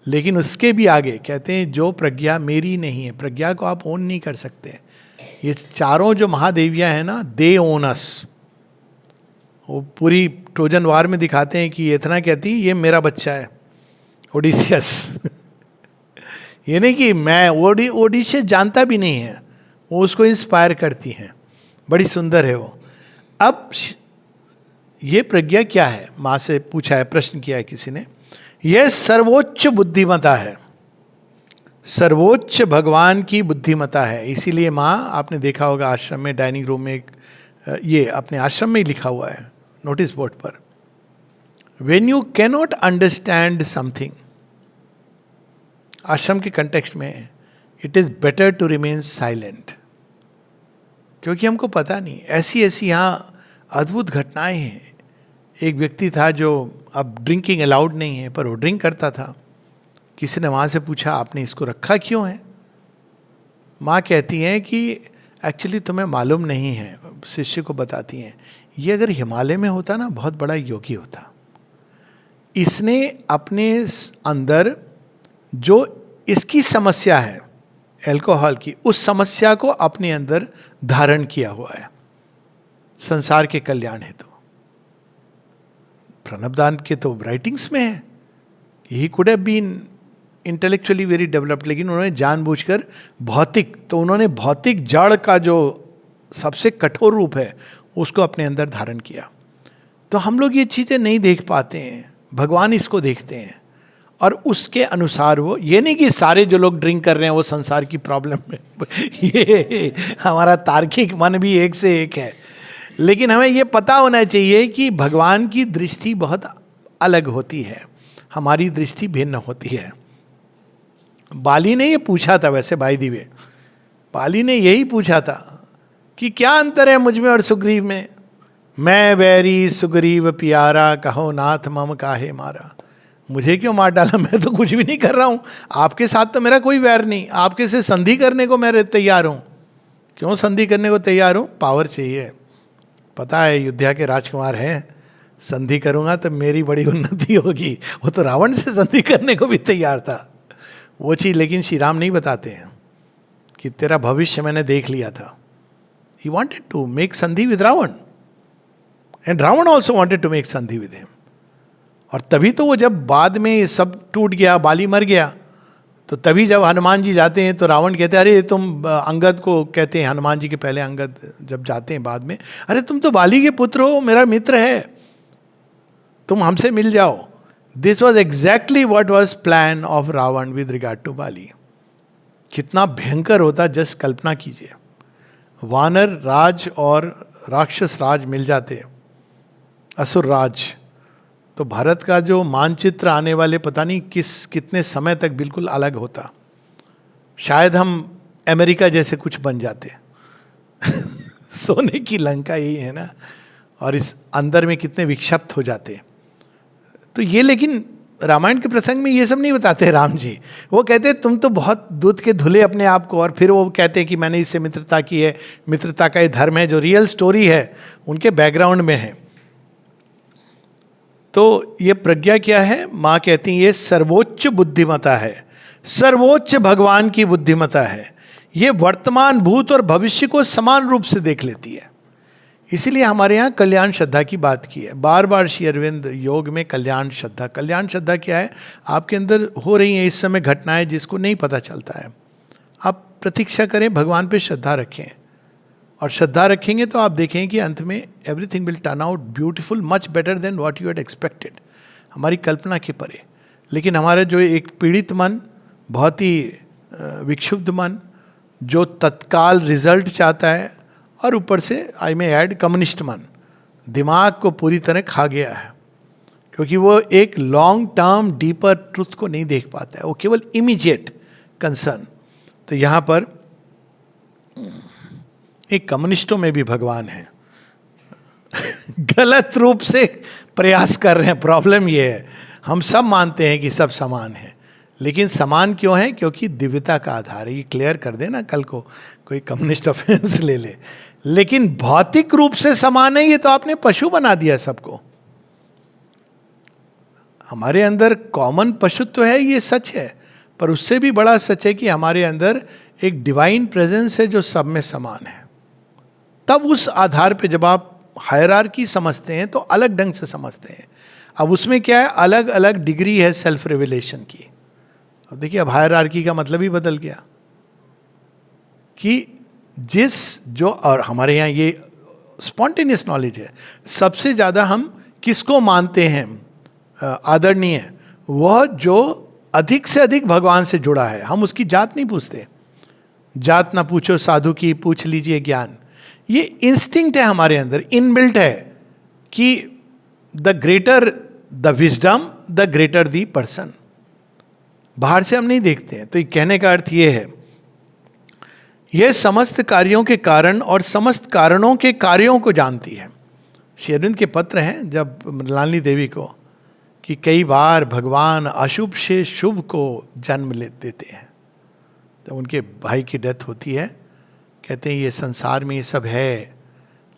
लेकिन उसके भी आगे कहते हैं जो प्रज्ञा मेरी नहीं है, प्रज्ञा को आप ओन नहीं कर सकते। ये चारों जो महादेवियां हैं ना, दे ओन अस। वो पूरी ट्रोजन वार में दिखाते हैं कि इतना कहती ये मेरा बच्चा है ओडिसियस। ये नहीं कि मैं, ओडिसियस जानता भी नहीं है, वो उसको इंस्पायर करती हैं। बड़ी सुंदर है वो। अब ये प्रज्ञा क्या है, माँ से पूछा है, प्रश्न किया है किसी ने। यह सर्वोच्च बुद्धिमता है, सर्वोच्च भगवान की बुद्धिमता है। इसीलिए माँ, आपने देखा होगा आश्रम में डाइनिंग रूम में ये अपने आश्रम में ही लिखा हुआ है नोटिस बोर्ड पर, when you cannot understand something, आश्रम के कंटेक्स्ट में, it is better to remain silent. क्योंकि हमको पता नहीं, ऐसी ऐसी यहाँ अद्भुत घटनाएं हैं। एक व्यक्ति था जो, अब ड्रिंकिंग अलाउड नहीं है, पर वो ड्रिंक करता था। किसी ने वहाँ से पूछा आपने इसको रखा क्यों है। माँ कहती हैं कि एक्चुअली तुम्हें मालूम नहीं है, शिष्य को बताती हैं, ये अगर हिमालय में होता ना बहुत बड़ा योगी होता। इसने अपने अंदर जो इसकी समस्या है अल्कोहल की, उस समस्या को अपने अंदर धारण किया हुआ है संसार के कल्याण हेतु। प्रणबदान के तो राइटिंग्स में है, he could have been intellectually very developed, लेकिन उन्होंने जानबूझकर भौतिक, तो उन्होंने भौतिक जड़ का जो सबसे कठोर रूप है उसको अपने अंदर धारण किया। तो हम लोग ये चीज़ें नहीं देख पाते हैं, भगवान इसको देखते हैं और उसके अनुसार वो, ये नहीं कि सारे जो लोग ड्रिंक कर रहे हैं वो संसार की प्रॉब्लम है ये हमारा तार्किक मन भी एक से एक है, लेकिन हमें ये पता होना चाहिए कि भगवान की दृष्टि बहुत अलग होती है, हमारी दृष्टि भिन्न होती है। बाली ने ये पूछा था, वैसे बाय द वे बाली ने यही पूछा था कि क्या अंतर है मुझ में और सुग्रीव में, मैं बैरी सुग्रीव प्यारा, कहो नाथ मम काहे मारा। मुझे क्यों मार डाला, मैं तो कुछ भी नहीं कर रहा हूँ, आपके साथ तो मेरा कोई वैर नहीं, आपके से संधि करने को मैं तैयार हूँ। क्यों संधि करने को तैयार हूँ? पावर चाहिए। पता है अयोध्या के राजकुमार हैं, संधि करूँगा तो मेरी बड़ी उन्नति होगी। वो तो रावण से संधि करने को भी तैयार था वो चीज़, लेकिन श्री राम नहीं बताते हैं कि तेरा भविष्य मैंने देख लिया था। He wanted to make sandhi with Ravana and Ravana also wanted to make sandhi with him। और तभी तो वो जब बाद में ये सब टूट गया, बाली मर गया, तो तभी जब हनुमान जी जाते हैं तो रावण कहते हैं, अरे तुम, अंगद को कहते हैं, हनुमान जी के पहले अंगद जब जाते हैं बाद में, अरे तुम तो बाली के पुत्र हो, मेरा मित्र है, तुम हमसे मिल जाओ। This was exactly what was plan of Ravan with regard to Bali. कितना भयंकर होता, जस्ट कल्पना कीजिए, वानर राज और राक्षस राज मिल जाते, असुर राज, तो भारत का जो मानचित्र आने वाले पता नहीं कितने समय तक बिल्कुल अलग होता। शायद हम अमेरिका जैसे कुछ बन जाते सोने की लंका यही है ना, और इस अंदर में कितने विक्षिप्त हो जाते। तो ये, लेकिन रामायण के प्रसंग में ये सब नहीं बताते राम जी। वो कहते तुम तो बहुत दूध के धुले अपने आप को, और फिर वो कहते हैं कि मैंने इससे मित्रता की है, मित्रता का ये धर्म है, जो रियल स्टोरी है उनके बैकग्राउंड में है। तो ये प्रज्ञा क्या है? माँ कहती है ये सर्वोच्च बुद्धिमता है, सर्वोच्च भगवान की बुद्धिमता है। ये वर्तमान, भूत और भविष्य को समान रूप से देख लेती है। इसीलिए हमारे यहाँ कल्याण श्रद्धा की बात की है बार बार श्री अरविंद योग में। कल्याण श्रद्धा, कल्याण श्रद्धा क्या है? आपके अंदर हो रही हैं इस समय घटनाएं जिसको नहीं पता चलता है, आप प्रतीक्षा करें, भगवान पे श्रद्धा रखें, और श्रद्धा रखेंगे तो आप देखें कि अंत में everything will turn out beautiful, much better than what you had expected, हमारी कल्पना के परे। लेकिन हमारा जो एक पीड़ित मन, बहुत ही विक्षुब्ध मन, जो तत्काल रिजल्ट चाहता है, और ऊपर से आई में ऐड कम्युनिस्ट मन, दिमाग को पूरी तरह खा गया है, क्योंकि वो एक लॉन्ग टर्म डीपर ट्रुथ को नहीं देख पाता है, वो केवल इमीडिएट कंसर्न। तो यहाँ पर एक कम्युनिस्टों में भी भगवान है गलत रूप से प्रयास कर रहे हैं। प्रॉब्लम ये है, हम सब मानते हैं कि सब समान है, लेकिन समान क्यों है? क्योंकि दिव्यता का आधार है। ये क्लियर कर देना, कल को कोई कम्युनिस्ट ऑफेंस ले ले। लेकिन भौतिक रूप से समान है, ये तो आपने पशु बना दिया सबको। हमारे अंदर कॉमन पशुत्व है, ये सच है, पर उससे भी बड़ा सच है कि हमारे अंदर एक डिवाइन प्रेजेंस है जो सब में समान है। तब उस आधार पे जब आप हायरार्की समझते हैं तो अलग ढंग से समझते हैं। अब उसमें क्या है? अलग अलग डिग्री है सेल्फ रिविलेशन की। अब देखिए, अब हायरार्की का मतलब ही बदल गया कि जिस जो, और हमारे यहाँ ये स्पॉन्टेनियस नॉलेज है, सबसे ज़्यादा हम किसको मानते हैं आदरणीय? वह जो अधिक से अधिक भगवान से जुड़ा है। हम उसकी जात नहीं पूछते, जात ना पूछो साधु की, पूछ लीजिए ज्ञान। ये इंस्टिंक्ट है हमारे अंदर, इनबिल्ट है कि the greater the wisdom the greater the person. बाहर से हम नहीं देखते हैं। तो ये कहने का अर्थ ये है, यह समस्त कार्यों के कारण और समस्त कारणों के कार्यों को जानती है। श्री अरविंद के पत्र हैं जब मृणालिनी देवी को, कि कई बार भगवान अशुभ से शुभ को जन्म ले देते हैं। जब उनके भाई की डेथ होती है, कहते हैं ये संसार में ये सब है,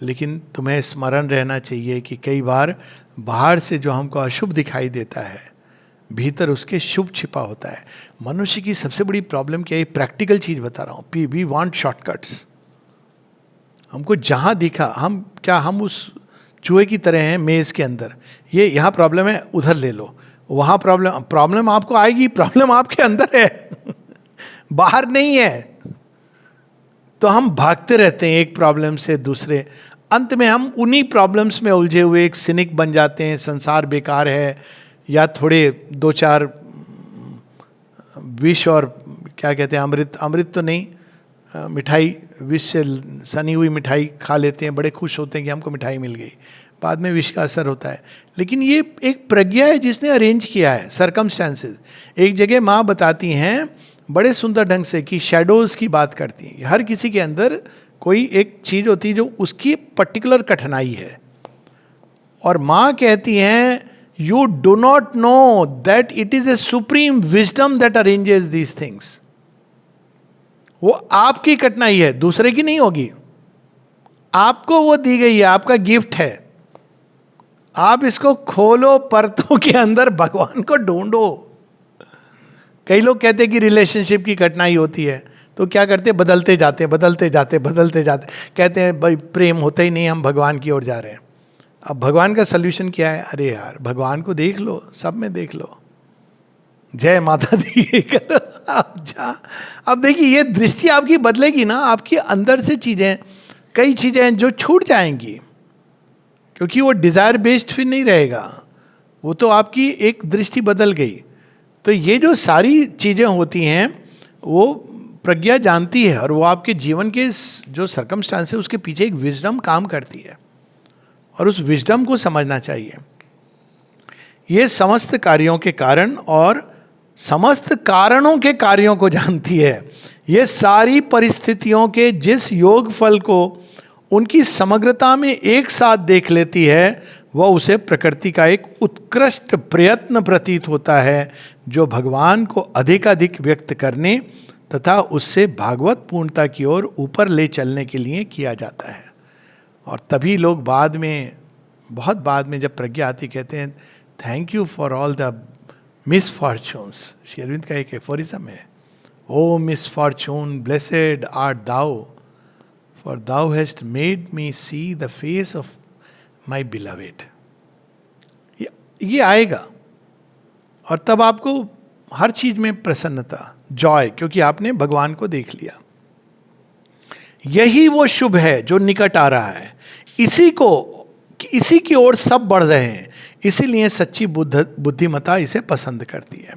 लेकिन तुम्हें स्मरण रहना चाहिए कि कई बार बाहर से जो हमको अशुभ दिखाई देता है, भीतर उसके शुभ छिपा होता है। मनुष्य की सबसे बड़ी प्रॉब्लम क्या है? प्रैक्टिकल चीज बता रहा हूँ। We want shortcuts. हमको जहाँ दिखा, हम उस चूहे की तरह हैं मेज के अंदर। ये यहाँ प्रॉब्लम है, उधर ले लो, वहाँ प्रॉब्लम आपको आएगी, प्रॉब्लम आपके अंदर है बाहर नहीं है। तो हम भागते रहते हैं एक प्रॉब्लम से दूसरे, अंत में हम उन्हीं प्रॉब्लम्स में उलझे हुए एक सिनिक बन जाते हैं, संसार बेकार है, या थोड़े 2-4 विष और क्या कहते हैं, अमृत तो नहीं, मिठाई, विष से सनी हुई मिठाई खा लेते हैं, बड़े खुश होते हैं कि हमको मिठाई मिल गई, बाद में विष का असर होता है। लेकिन ये एक प्रज्ञा है जिसने अरेंज किया है सर्कमस्टेंसेस। एक जगह माँ बताती हैं बड़े सुंदर ढंग से कि शैडोज की बात करती हैं, हर किसी के अंदर कोई एक चीज होती है जो उसकी पर्टिकुलर कठिनाई है, और माँ कहती हैं you do not know that it is a supreme wisdom that arranges these things. वो आपकी कठिनाई है, दूसरे की नहीं होगी, आपको वो दी गई है, आपका गिफ्ट है। आप इसको खोलो, परतों के अंदर भगवान को ढूंढो। कई लोग कहते हैं कि रिलेशनशिप की कठिनाई होती है, तो क्या करते हैं, बदलते जाते कहते हैं भाई प्रेम होता ही नहीं, हम भगवान की ओर जा रहे हैं। अब भगवान का सल्यूशन क्या है? अरे यार, भगवान को देख लो, सब में देख लो, जय माता दी करो, अब जा। अब देखिए, ये दृष्टि आपकी बदलेगी ना, आपके अंदर से चीजें, कई चीजें जो छूट जाएंगी, क्योंकि वो डिजायर बेस्ड फिर नहीं रहेगा, वो तो आपकी एक दृष्टि बदल गई। तो ये जो सारी चीजें होती हैं वो प्रज्ञा जानती है, और वो आपके जीवन के जो सर्कमस्टांस है उसके पीछे एक विजडम काम करती है, और उस विजडम को समझना चाहिए। ये समस्त कार्यों के कारण और समस्त कारणों के कार्यों को जानती है। ये सारी परिस्थितियों के जिस योग फल को उनकी समग्रता में एक साथ देख लेती है, वह उसे प्रकृति का एक उत्कृष्ट प्रयत्न प्रतीत होता है, जो भगवान को अधिकाधिक व्यक्त करने तथा उससे भागवत पूर्णता की ओर ऊपर ले चलने के लिए किया जाता है। और तभी लोग बाद में, बहुत बाद में जब प्रज्ञा आती, कहते हैं thank you for all the misfortunes. Shri Aurobindo का एक एफोरिज्म है, O misfortune blessed art thou, for thou hast made me see the face of my beloved. ये आएगा, और तब आपको हर चीज में प्रसन्नता, जॉय, क्योंकि आपने भगवान को देख लिया। यही वो शुभ है जो निकट आ रहा है, इसी की ओर सब बढ़ रहे हैं, इसीलिए सच्ची बुद्धिमता इसे पसंद करती है।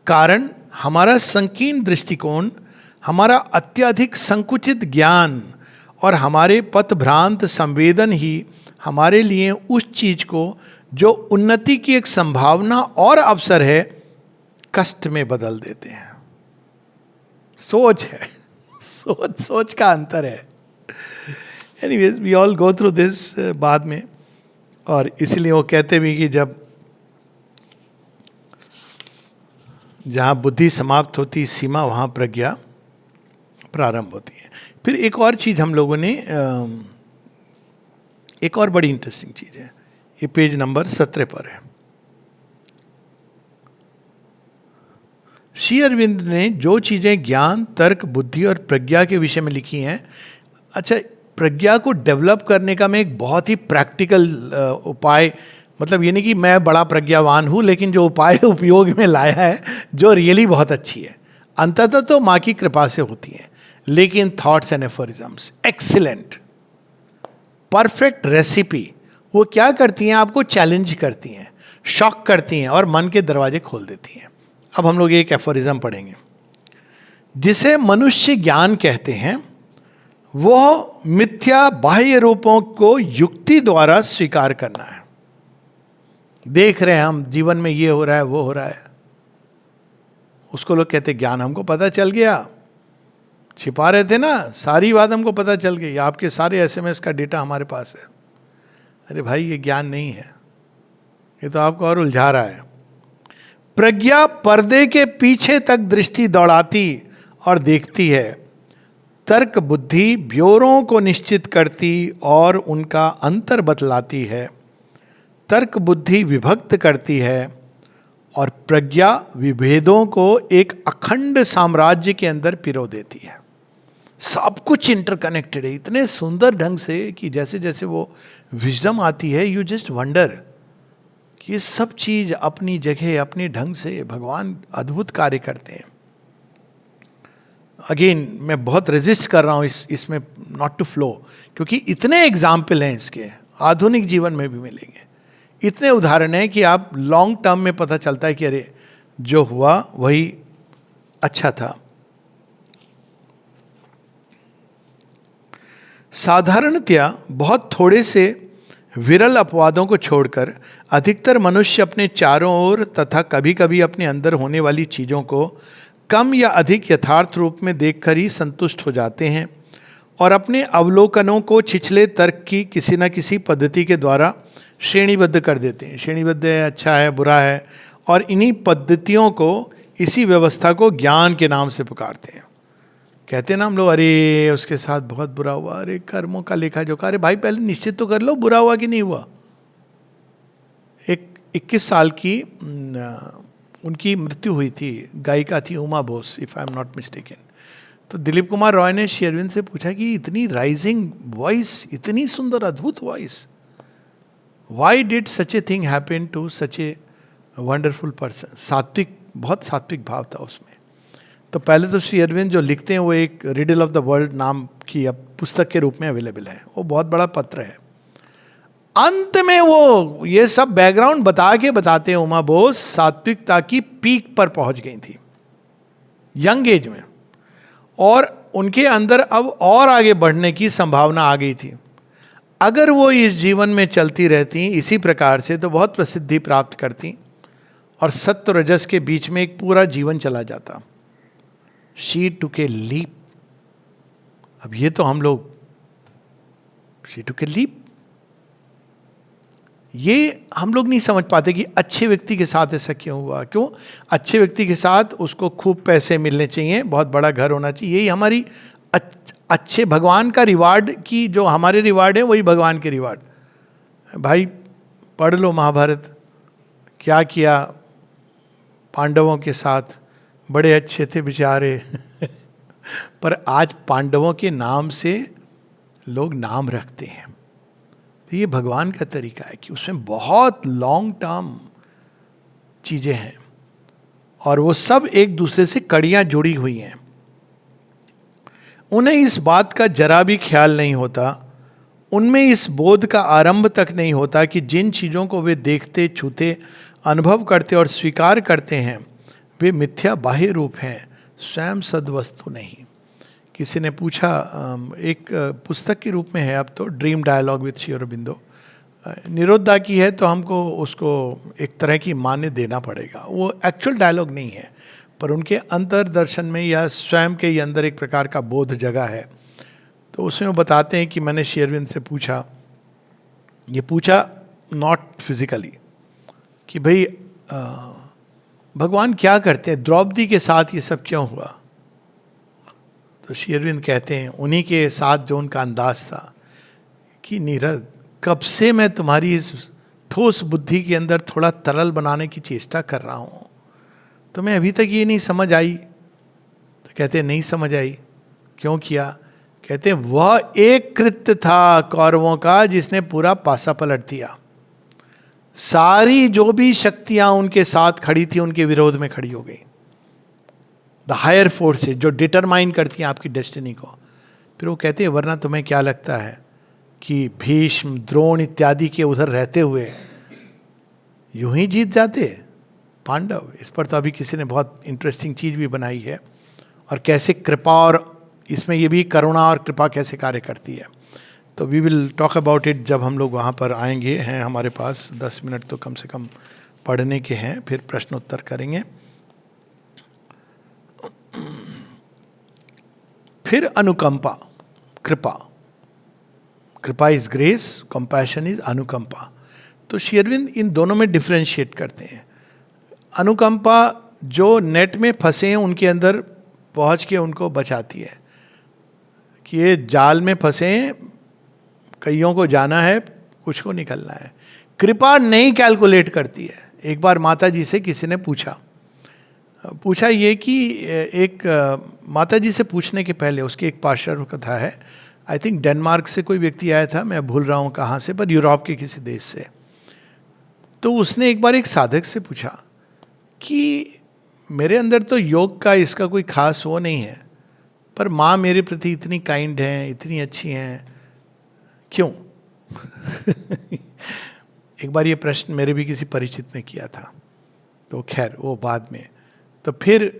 कारण हमारा संकीर्ण दृष्टिकोण, हमारा अत्यधिक संकुचित ज्ञान और हमारे पथभ्रांत संवेदन ही हमारे लिए उस चीज को जो उन्नति की एक संभावना और अवसर है, कष्ट में बदल देते हैं। सोच है, सोच का अंतर है। Anyways, we all go through this बाद में, और इसलिए वो कहते भी कि जहाँ बुद्धि समाप्त होती सीमा, वहाँ प्रज्ञा प्रारंभ होती है। फिर एक और चीज हम लोगों ने, एक और बड़ी इंटरेस्टिंग चीज है, ये पेज नंबर 17 पर है। श्री अरविंद ने जो चीजें ज्ञान, तर्क, बुद्धि और प्रज्ञा के विषय में लिखी हैं, अच्छा, प्रज्ञा को डेवलप करने का मैं एक बहुत ही प्रैक्टिकल उपाय, मतलब ये नहीं कि मैं बड़ा प्रज्ञावान हूँ, लेकिन जो उपाय उपयोग में लाया है, जो रियली बहुत अच्छी है, अंततः तो माँ की कृपा से होती है, लेकिन thoughts and aphorisms excellent, perfect recipe. वो क्या करती हैं, आपको चैलेंज करती हैं, शॉक करती हैं, और मन के दरवाजे खोल देती हैं। अब हम लोग एक एफोरिज्म पढ़ेंगे, जिसे मनुष्य ज्ञान कहते हैं, वह मिथ्या बाह्य रूपों को युक्ति द्वारा स्वीकार करना है। देख रहे हैं हम जीवन में ये हो रहा है, वो हो रहा है, उसको लोग कहते हैं ज्ञान। हमको पता चल गया, छिपा रहे थे ना, सारी बात हमको पता चल गई, आपके सारे एसएमएस का डेटा हमारे पास है। अरे भाई, ये ज्ञान नहीं है, ये तो आपको और उलझा रहा है। प्रज्ञा पर्दे के पीछे तक दृष्टि दौड़ाती और देखती है। तर्क बुद्धि ब्योरों को निश्चित करती और उनका अंतर बतलाती है। तर्क बुद्धि विभक्त करती है, और प्रज्ञा विभेदों को एक अखंड साम्राज्य के अंदर पिरो देती है। सब कुछ इंटरकनेक्टेड है इतने सुंदर ढंग से कि जैसे जैसे वो विजडम आती है, यू जस्ट वंडर कि ये सब चीज अपनी जगह, अपने ढंग से भगवान अद्भुत कार्य करते हैं। अगेन मैं बहुत रेजिस्ट कर रहा हूँ इसमें नॉट टू फ्लो, क्योंकि इतने एग्जाम्पल हैं इसके, आधुनिक जीवन में भी मिलेंगे, इतने उदाहरण हैं कि आप लॉन्ग टर्म में पता चलता है कि अरे जो हुआ वही अच्छा था। साधारणतया बहुत थोड़े से विरल अपवादों को छोड़कर अधिकतर मनुष्य अपने चारों ओर तथा कभी कभी अपने अंदर होने वाली चीज़ों को कम या अधिक यथार्थ रूप में देखकर ही संतुष्ट हो जाते हैं और अपने अवलोकनों को छिछले तर्क की किसी न किसी पद्धति के द्वारा श्रेणीबद्ध कर देते हैं। श्रेणीबद्ध है, अच्छा है, बुरा है, और इन्हीं पद्धतियों को, इसी व्यवस्था को ज्ञान के नाम से पुकारते हैं। कहते हैं ना हम लोग, अरे उसके साथ बहुत बुरा हुआ, अरे कर्मों का लेखा जोखा। अरे भाई पहले निश्चित तो कर लो बुरा हुआ कि नहीं हुआ। एक 21 साल की उनकी मृत्यु हुई थी, गायिका थी Uma Bose, if I am not mistaken. तो दिलीप कुमार रॉय ने श्री अरविंद से पूछा कि इतनी राइजिंग वॉइस, इतनी सुंदर अद्भुत voice, why did such a thing happen to such a wonderful person. सात्विक, बहुत सात्विक भाव था उसमें। तो पहले तो श्री अरविंद जो लिखते हैं वो एक रिडल ऑफ द वर्ल्ड नाम की अब पुस्तक के रूप में अवेलेबल है, वो बहुत बड़ा पत्र है। अंत में वो ये सब बैकग्राउंड बता के बताते हैं उमा बोस सात्विकता की पीक पर पहुंच गई थी यंग एज में, और उनके अंदर अब और आगे बढ़ने की संभावना आ गई थी। अगर वो इस जीवन में चलती रहती इसी प्रकार से तो बहुत प्रसिद्धि प्राप्त करती और सत्व रजस के बीच में एक पूरा जीवन चला जाता। She took a leap. अब ये तो हम लोग, शी टुक ए लीप, ये हम लोग नहीं समझ पाते कि अच्छे व्यक्ति के साथ ऐसा क्यों हुआ। क्यों? अच्छे व्यक्ति के साथ उसको खूब पैसे मिलने चाहिए, बहुत बड़ा घर होना चाहिए, यही हमारी अच्छे भगवान का रिवार्ड की, जो हमारे रिवार्ड है वही भगवान के रिवार्ड। भाई पढ़ लो महाभारत, क्या किया पांडवों के साथ, बड़े अच्छे थे बेचारे पर आज पांडवों के नाम से लोग नाम रखते हैं। तो ये भगवान का तरीका है कि उसमें बहुत लॉन्ग टर्म चीज़ें हैं और वो सब एक दूसरे से कड़ियाँ जुड़ी हुई हैं। उन्हें इस बात का जरा भी ख्याल नहीं होता, उनमें इस बोध का आरंभ तक नहीं होता कि जिन चीज़ों को वे देखते, छूते, अनुभव करते और स्वीकार करते हैं वे मिथ्या बाह्य रूप हैं, स्वयं सद्वस्तु नहीं। किसी ने पूछा, एक पुस्तक के रूप में है अब तो, dream dialogue with Shri Aurobindo, Nirodha की है, तो हमको उसको एक तरह की मान्य देना पड़ेगा। वो एक्चुअल डायलॉग नहीं है पर उनके अंतर्दर्शन में या स्वयं के ही अंदर एक प्रकार का बोध जगह है। तो उसमें वो बताते हैं कि मैंने श्री अरविंद से पूछा, ये पूछा नॉट फिजिकली, कि भाई भगवान क्या करते हैं, द्रौपदी के साथ ये सब क्यों हुआ। तो श्री अरविंद कहते हैं उन्हीं के साथ जो उनका अंदाज था कि नीरज, कब से मैं तुम्हारी इस ठोस बुद्धि के अंदर थोड़ा तरल बनाने की चेष्टा कर रहा हूँ, तुम्हें अभी तक ये नहीं समझ आई। तो कहते हैं नहीं समझ आई। क्यों किया? कहते हैं वह एक कृत्य था कौरवों का जिसने पूरा पासा पलट दिया। सारी जो भी शक्तियां उनके साथ खड़ी थी उनके विरोध में खड़ी हो गई। द हायर फोर्सेज जो डिटरमाइन करती हैं आपकी डेस्टिनी को। फिर वो कहते हैं वरना तुम्हें क्या लगता है कि भीष्म, द्रोण इत्यादि के उधर रहते हुए यूं ही जीत जाते पांडव? इस पर तो अभी किसी ने बहुत इंटरेस्टिंग चीज भी बनाई है, और कैसे कृपा, और इसमें ये भी करुणा और कृपा कैसे कार्य करती है। तो we will talk about it जब हम लोग वहाँ पर आएंगे। हैं हमारे पास 10 मिनट तो कम से कम पढ़ने के हैं, फिर प्रश्न उत्तर करेंगे। फिर अनुकंपा, कृपा। कृपा इज ग्रेस, कंपैशन इज अनुकंपा। तो श्री अरविंद इन दोनों में डिफ्रेंशिएट करते हैं। अनुकंपा जो नेट में फंसे हैं उनके अंदर पहुंच के उनको बचाती है कि ये जाल में फंसे हैं, कईयों को जाना है, कुछ को निकलना है। कृपा नहीं कैलकुलेट करती है। एक बार माता जी से किसी ने पूछा ये कि एक माता जी से पूछने के पहले उसकी एक पार्श्व कथा है। आई थिंक डेनमार्क से कोई व्यक्ति आया था, मैं भूल रहा हूँ कहाँ से, पर यूरोप के किसी देश से। तो उसने एक बार एक साधक से पूछा कि मेरे अंदर तो योग का इसका कोई खास वो नहीं है, पर माँ मेरे प्रति इतनी काइंड हैं, इतनी अच्छी हैं, क्यों? एक बार ये प्रश्न मेरे भी किसी परिचित ने किया था, तो खैर वो बाद में। तो फिर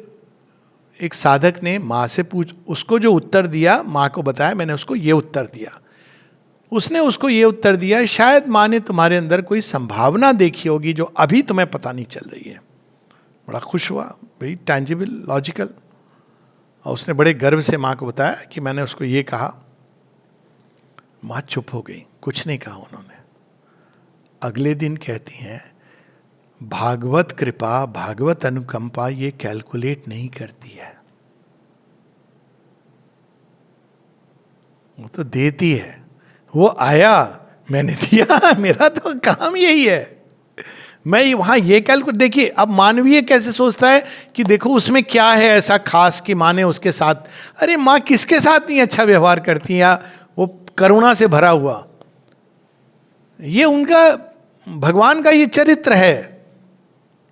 एक साधक ने माँ से उसको जो उत्तर दिया, माँ को बताया, मैंने उसको ये उत्तर दिया। उसने उसको ये उत्तर दिया, शायद माँ ने तुम्हारे अंदर कोई संभावना देखी होगी जो अभी तुम्हें पता नहीं चल रही है। बड़ा खुश हुआ, भाई टैंजिबल, लॉजिकल। और उसने बड़े गर्व से माँ को बताया कि मैंने उसको ये कहा। माँ चुप हो गई, कुछ नहीं कहा उन्होंने। अगले दिन कहती हैं, भागवत कृपा, भागवत अनुकंपा ये कैलकुलेट नहीं करती है, वो तो देती है। वो आया, मैंने दिया, मेरा तो काम यही है। मैं वहां ये कैलकुलेट, देखिए अब मानवीय कैसे सोचता है कि देखो उसमें क्या है ऐसा खास कि माँ ने उसके साथ, अरे माँ किसके साथ नहीं अच्छा व्यवहार करती है, या वो करुणा से भरा हुआ। ये उनका, भगवान का ये चरित्र है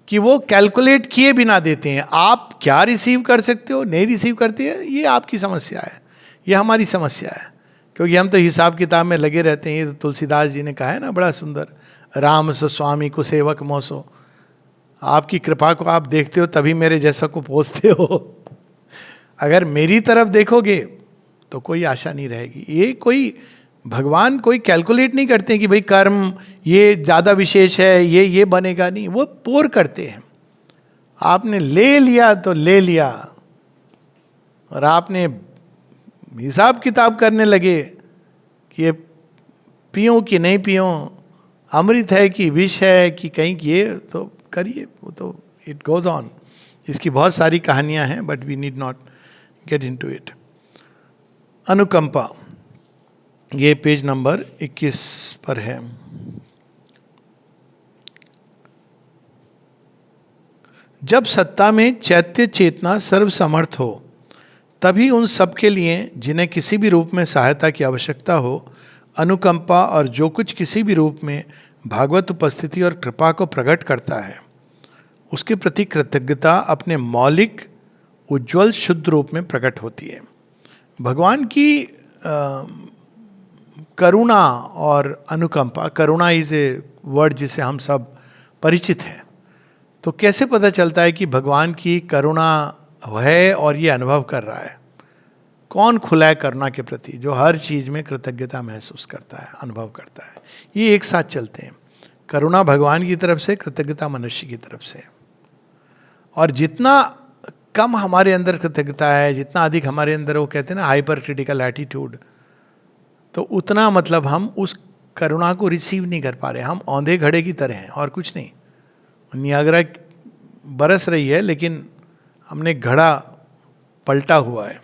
कि वो कैलकुलेट किए बिना देते हैं। आप क्या रिसीव कर सकते हो, नहीं रिसीव करते हैं, ये आपकी समस्या है, ये हमारी समस्या है, क्योंकि हम तो हिसाब किताब में लगे रहते हैं। ये तो तुलसीदास जी ने कहा है ना बड़ा सुंदर, राम सो स्वामी को सेवक मोसो। आपकी कृपा को आप देखते हो तभी मेरे जैसा को पोसते हो। अगर मेरी तरफ देखोगे तो कोई आशा नहीं रहेगी। ये कोई भगवान कोई कैलकुलेट नहीं करते कि भाई कर्म ये ज़्यादा विशेष है, ये बनेगा, नहीं, वो पोर करते हैं। आपने ले लिया तो ले लिया, और आपने हिसाब किताब करने लगे कि ये पीऊँ कि नहीं पीऊँ, अमृत है कि विष है कि कहीं, ये तो करिए, वो तो इट गोज ऑन। इसकी बहुत सारी कहानियां हैं, but we need not get into it. अनुकंपा, ये पेज नंबर 21 पर है। जब सत्ता में चैत्य चेतना सर्वसमर्थ हो, तभी उन सब के लिए जिन्हें किसी भी रूप में सहायता की आवश्यकता हो, अनुकंपा और जो कुछ किसी भी रूप में भागवत उपस्थिति और कृपा को प्रकट करता है, उसके प्रति कृतज्ञता अपने मौलिक उज्ज्वल शुद्ध रूप में प्रकट होती है। भगवान की करुणा और अनुकंपा, करुणा इज ए वर्ड जिसे हम सब परिचित हैं। तो कैसे पता चलता है कि भगवान की करुणा है और ये अनुभव कर रहा है? कौन खुला है करुणा के प्रति? जो हर चीज में कृतज्ञता महसूस करता है, अनुभव करता है। ये एक साथ चलते हैं, करुणा भगवान की तरफ से, कृतज्ञता मनुष्य की तरफ से। और जितना कम हमारे अंदर कृतज्ञता है, जितना अधिक हमारे अंदर वो कहते हैं ना हाइपर क्रिटिकल एटीट्यूड, तो उतना मतलब हम उस करुणा को रिसीव नहीं कर पा रहे। हम औंधे घड़े की तरह हैं और कुछ नहीं। नियाग्रा बरस रही है लेकिन हमने घड़ा पलटा हुआ है।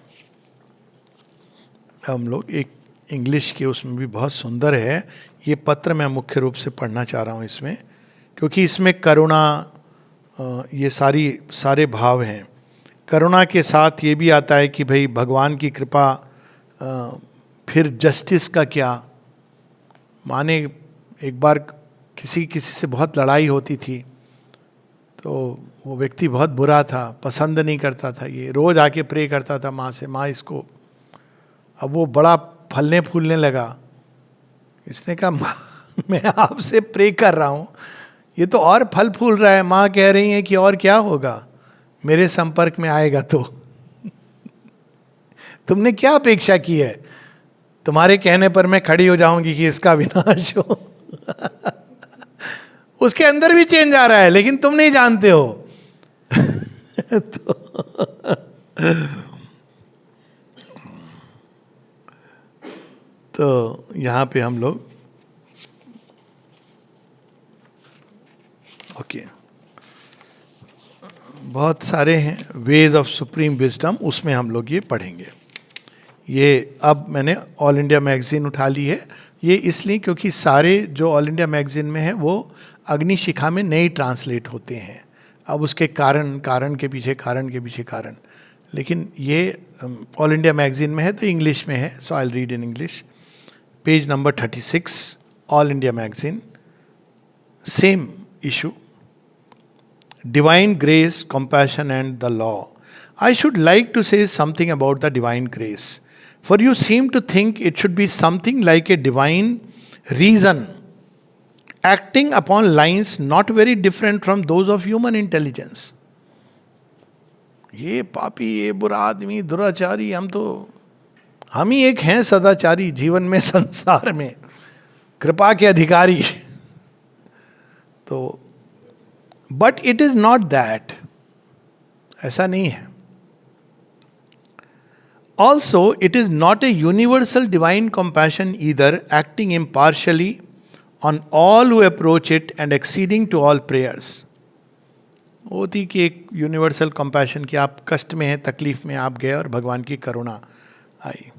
हम लोग एक इंग्लिश के उसमें भी बहुत सुंदर है, ये पत्र मैं मुख्य रूप से पढ़ना चाह रहा हूँ इसमें, क्योंकि इसमें करुणा, ये सारे भाव हैं। करुणा के साथ ये भी आता है कि भाई भगवान की कृपा, फिर जस्टिस का क्या। माने एक बार किसी से बहुत लड़ाई होती थी, तो वो व्यक्ति बहुत बुरा था, पसंद नहीं करता था, ये रोज आके प्रे करता था माँ से, माँ इसको। अब वो बड़ा फलने फूलने लगा। इसने कहा मैं आपसे प्रे कर रहा हूँ, ये तो और फल फूल रहा है। माँ कह रही है कि और क्या होगा, मेरे संपर्क में आएगा तो तुमने क्या अपेक्षा की है? तुम्हारे कहने पर मैं खड़ी हो जाऊंगी कि इसका विनाश हो। उसके अंदर भी चेंज आ रहा है लेकिन तुम नहीं जानते हो। तो यहां पे हम लोग बहुत सारे हैं वेज ऑफ सुप्रीम विजडम, उसमें हम लोग ये पढ़ेंगे। ये अब मैंने ऑल इंडिया मैगजीन उठा ली है, ये इसलिए क्योंकि सारे जो ऑल इंडिया मैगजीन में है वो अग्निशिखा में नहीं ट्रांसलेट होते हैं। अब उसके कारण के पीछे कारण, लेकिन ये ऑल इंडिया मैगजीन में है तो इंग्लिश में है, so I will read in English. Page number 36, all India magazine, same issue, Divine grace, compassion and the law I should like to say something about the divine grace. For you seem to think it should be something like a divine reason, acting upon lines not very different from those of human intelligence. ये पापी, ये बुरा आदमी, दुराचारी, हम ही एक हैं सदाचारी जीवन में, संसार में कृपा के अधिकारी. तो but it is not that, ऐसा नहीं है. Also it is not a universal divine compassion either, acting impartially on all who approach it and exceeding to all prayers. होती कि एक यूनिवर्सल कंपैशन कि आप कष्ट में हैं, तकलीफ में आप गए और भगवान की करुणा आई.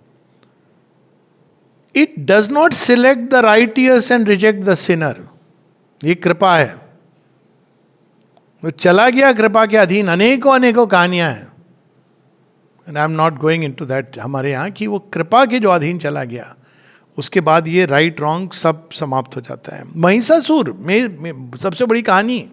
It does not select the righteous and reject the sinner. ये कृपा है, वो चला गया कृपा के अधीन. अनेकों अनेकों कहानियां हैं, and I am not going into that हमारे यहाँ, कि वो कृपा के जो अधीन चला गया, उसके बाद ये राइट रॉन्ग सब समाप्त हो जाता है. महिषासुर में सबसे बड़ी कहानी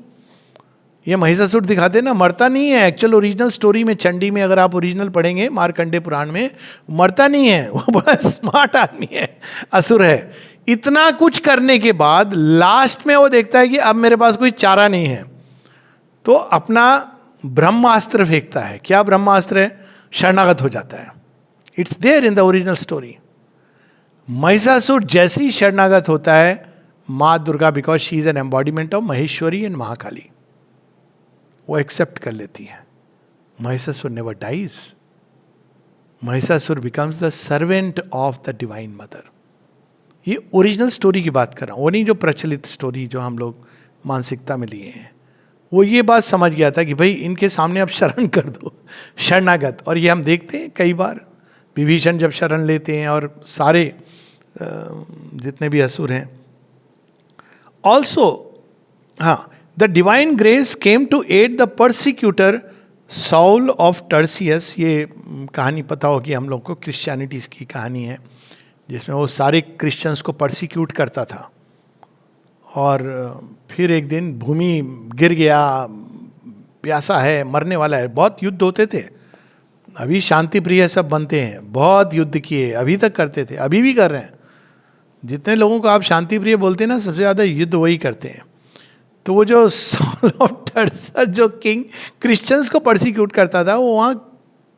ये महिषासुर दिखाते ना, मरता नहीं है. एक्चुअल ओरिजिनल स्टोरी में, चंडी में अगर आप ओरिजिनल पढ़ेंगे मार्कंडे पुराण में, मरता नहीं है. वो बड़ा स्मार्ट आदमी है, असुर है. इतना कुछ करने के बाद लास्ट में वो देखता है कि अब मेरे पास कोई चारा नहीं है, तो अपना ब्रह्मास्त्र फेंकता है. क्या ब्रह्मास्त्र है? शरणागत हो जाता है. It's there in the original story. Mahishasura जैसे ही शरणागत होता है, माँ Durga, because she is an embodiment of Maheshwari and Mahakali, वो एक्सेप्ट कर लेती है. Mahishasura never dies. Mahishasura becomes the servant of the divine mother. ये ओरिजिनल स्टोरी की बात कर रहा हूं, वो नहीं जो प्रचलित स्टोरी जो हम लोग मानसिकता में लिए हैं. वो ये बात समझ गया था कि भाई इनके सामने अब शरण कर दो, शरणागत. और ये हम देखते हैं कई बार, विभीषण जब शरण लेते हैं और सारे जितने भी असुर हैं. ऑल्सो हाँ, the divine grace came to aid the persecutor Saul of Tarsus. ये कहानी पता होगी हम लोग को, क्रिश्चियनिटीज की कहानी है, जिसमें वो सारे क्रिश्चियंस को परसिक्यूट करता था. और फिर एक दिन भूमि गिर गया, प्यासा है, मरने वाला है. बहुत युद्ध होते थे. अभी शांति प्रिय सब बनते हैं, बहुत युद्ध किए, अभी तक करते थे, अभी भी कर रहे हैं. जितने लोगों को आप शांति प्रिय बोलते हैं ना, सबसे ज़्यादा युद्ध वही करते हैं. तो वो जो सॉल ऑफ टर्सस जो किंग क्रिश्चियंस को परसिक्यूट करता था, वो वहाँ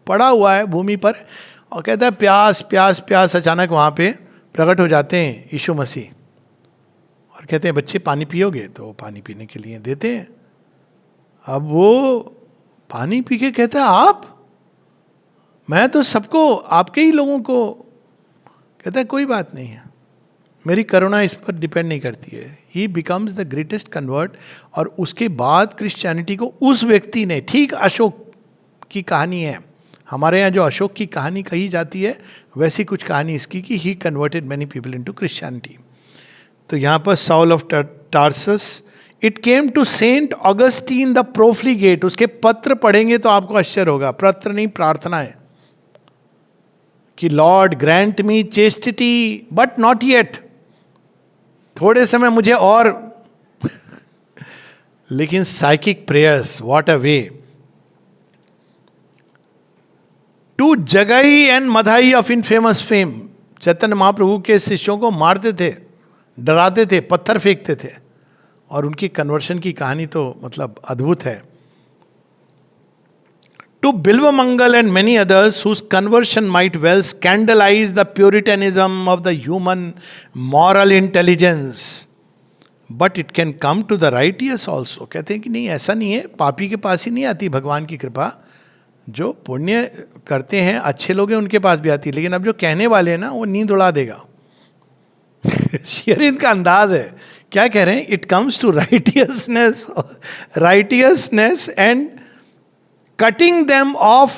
पड़ा हुआ है भूमि पर और कहता है प्यास प्यास प्यास. अचानक वहाँ पे प्रकट हो जाते हैं यीशु मसीह और कहते हैं बच्चे पानी पियोगे? तो पानी पीने के लिए देते हैं. अब वो पानी पी के कहता है आप, मैं तो सबको, आपके ही लोगों को. कहता है कोई बात नहीं है, मेरी करुणा इस पर डिपेंड नहीं करती है. ही बिकम्स द ग्रेटेस्ट कन्वर्ट. और उसके बाद क्रिश्चियनिटी को उस व्यक्ति ने, ठीक अशोक की कहानी है हमारे यहाँ, जो अशोक की कहानी कही जाती है वैसी कुछ कहानी इसकी, कि he converted many people into Christianity. तो यहाँ पर Saul of Tarsus, it came to Saint Augustine the profligate. उसके पत्र पढ़ेंगे तो आपको आश्चर्य होगा. पत्र नहीं, प्रार्थना है कि Lord grant me chastity but not yet. थोड़े समय मुझे और लेकिन psychic prayers, what a way. To Jagai and Madhai of infamous fame. Chaitanya Mahaprabhu के शिष्यों को मारते थे, डराते थे, पत्थर फेंकते थे, और उनकी कन्वर्शन की कहानी तो मतलब अद्भुत है. To Bilvamangal and many others whose conversion might well scandalize the puritanism of the human moral intelligence, but it can come to the righteous also. कहते हैं कि नहीं, ऐसा नहीं है, पापी के पास ही नहीं आती भगवान की कृपा. जो पुण्य करते हैं, अच्छे लोग हैं, उनके पास भी आती है. लेकिन अब जो कहने वाले हैं ना, वो नींद उड़ा देगा. शेयरिंद का अंदाज है. क्या कह रहे हैं? It comes to righteousness and cutting them off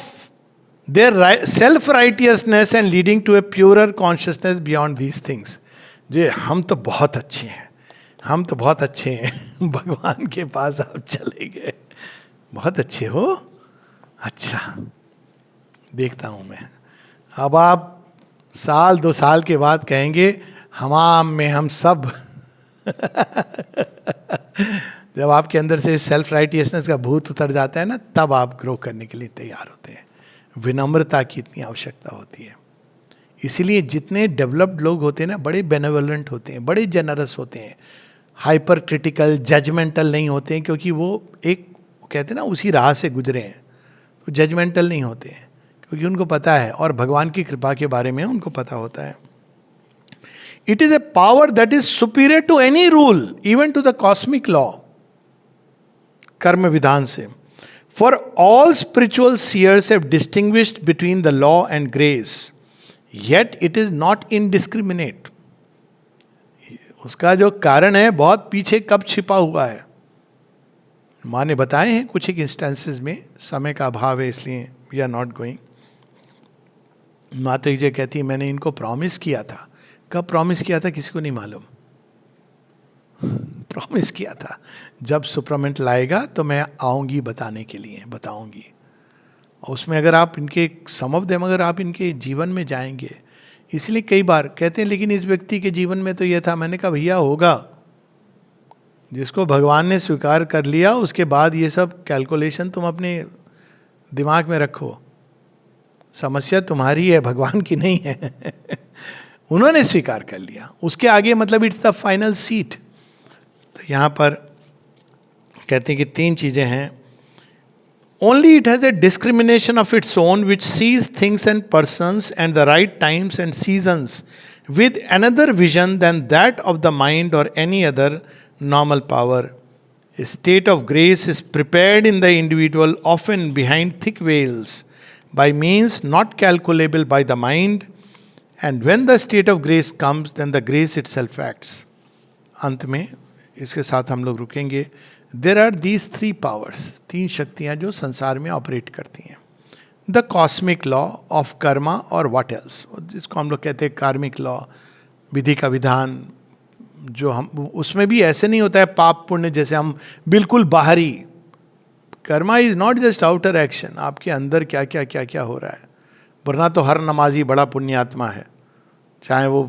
their self-righteousness and leading to a purer consciousness beyond these things. जे हम तो बहुत अच्छे हैं, हम तो बहुत अच्छे हैं, भगवान के पास आप चले गए, बहुत अच्छे हो, अच्छा देखता हूँ मैं. अब आप साल 2 साल के बाद कहेंगे हमाम में हम सब जब आपके अंदर से सेल्फ राइटियसनेस का भूत उतर जाता है ना, तब आप ग्रो करने के लिए तैयार होते हैं. विनम्रता की इतनी आवश्यकता होती है. इसीलिए जितने डेवलप्ड लोग होते हैं ना, बड़े बेनेवलेंट होते हैं, बड़े जेनरस होते हैं, हाइपर क्रिटिकल जजमेंटल नहीं होते हैं, क्योंकि वो एक कहते हैं ना उसी राह से गुजरे हैं. तो जजमेंटल नहीं होते हैं क्योंकि उनको पता है, और भगवान की कृपा के बारे में उनको पता होता है. It is a power that is superior to any rule, even to the cosmic law. कर्म विधान से. For all spiritual seers have distinguished between the law and grace, yet it is not indiscriminate. उसका जो कारण है बहुत पीछे कब छिपा हुआ है. माँ ने बताए हैं कुछ एक इंस्टेंसेस में, समय का अभाव है इसलिए वी आर नॉट गोइंग. माँ तो ये कहती है मैंने इनको प्रॉमिस किया था. कब प्रॉमिस किया था किसी को नहीं मालूम. प्रॉमिस किया था जब सुपरमेंट लाएगा तो मैं आऊंगी बताने के लिए, बताऊंगी. और उसमें अगर आप इनके सम ऑफ देम अगर आप इनके जीवन में जाएंगे, इसलिए कई बार कहते हैं लेकिन इस व्यक्ति के जीवन में तो ये था. मैंने कहा भैया होगा, जिसको भगवान ने स्वीकार कर लिया उसके बाद ये सब कैलकुलेशन तुम अपने दिमाग में रखो. समस्या तुम्हारी है, भगवान की नहीं है. उन्होंने स्वीकार कर लिया, उसके आगे मतलब इट्स द फाइनल सीट. तो यहाँ पर कहते हैं कि 3 चीजें हैं. Only it has a discrimination of its own which sees things and persons and the right times and seasons with another vision than that of the mind or any other normal power. A state of grace is prepared in the individual, often behind thick veils, by means not calculable by the mind, and when the state of grace comes, then the grace itself acts. अंत में इसके साथ हम लोग रुकेंगे. There are these 3 powers, 3 शक्तियाँ जो संसार में ऑपरेट करती हैं. The cosmic law of karma और what else, जिसको हम लोग कहते हैं कार्मिक लॉ, विधि का विधान. जो हम उसमें भी ऐसे नहीं होता है पाप पुण्य जैसे हम बिल्कुल बाहरी. Karma is not just outer action, आपके अंदर क्या क्या क्या क्या हो रहा है. वरना तो हर नमाजी बड़ा पुण्यात्मा है, चाहे वो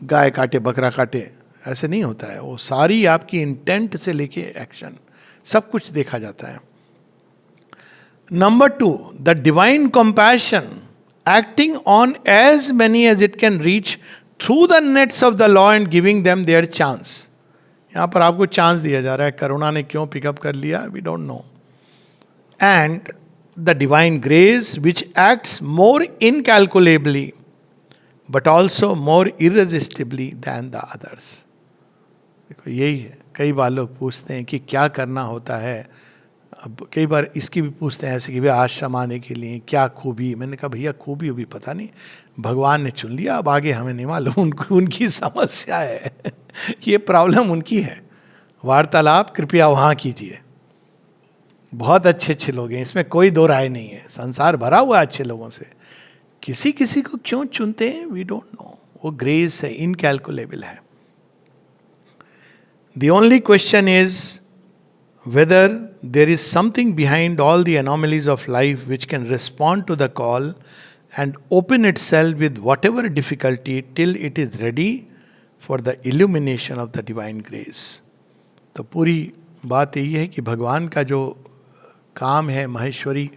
गाय काटे बकरा काटे, ऐसे नहीं होता है. वो सारी आपकी इंटेंट से लेके एक्शन सब कुछ देखा जाता है. Number 2, the divine compassion acting on as many as it can reach through the nets of the law and giving them their chance. यहाँ पर आपको चांस दिया जा रहा है. करुणा ने क्यों पिकअप कर लिया we don't know. And the divine grace which acts more incalculably but also more irresistibly than the others. देखो यही है. कई बार लोग पूछते हैं कि क्या करना होता है. अब कई बार इसकी भी पूछते हैं ऐसे कि भाई आश्रम आने के लिए क्या खूबी. मैंने कहा भैया खूबी भी पता नहीं, भगवान ने चुन लिया, अब आगे हमें नहीं मालूम. उनकी समस्या है. ये प्रॉब्लम उनकी है. वार्तालाप कृपया वहाँ कीजिए. बहुत अच्छे अच्छे लोग हैं, इसमें कोई दो राय नहीं है. संसार भरा हुआ अच्छे लोगों से. किसी किसी को क्यों चुनते हैं वी डोंट नो. वो ग्रेस है, इनकैलकुलेबल है. The only question is whether there is something behind all the anomalies of life which can respond to the call and open itself with whatever difficulty till it is ready for the illumination of the divine grace. तो पूरी बात यही है कि भगवान का जो काम है, Maheshwari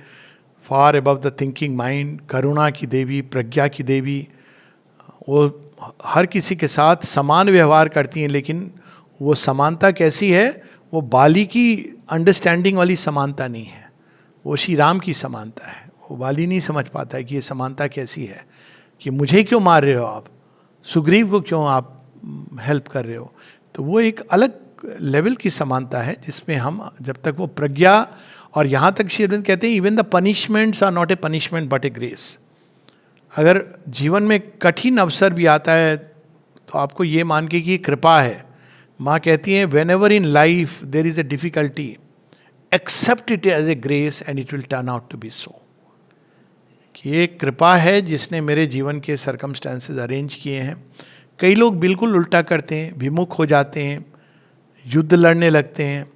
far above the thinking mind, करुणा की देवी, प्रज्ञा की देवी, वो हर किसी के साथ समान व्यवहार करती हैं. लेकिन वो समानता कैसी है, वो बाली की अंडरस्टैंडिंग वाली समानता नहीं है, वो श्री राम की समानता है. वो बाली नहीं समझ पाता है कि ये समानता कैसी है, कि मुझे क्यों मार रहे हो आप, सुग्रीव को क्यों आप हेल्प कर रहे हो. तो वो एक अलग लेवल की समानता है जिसमें हम जब तक वो प्रज्ञा, और यहाँ तक श्री अरविंद कहते हैं even the punishments are not a punishment but a grace. अगर जीवन में कठिन अवसर भी आता है तो आपको ये मान के कि कृपा है. माँ कहती हैं whenever in life there is a difficulty accept it as a grace and it will turn out to be so. कि ये कृपा है जिसने मेरे जीवन के सर्कमस्टेंसेस अरेंज किए हैं. कई लोग बिल्कुल उल्टा करते हैं, विमुख हो जाते हैं, युद्ध लड़ने लगते हैं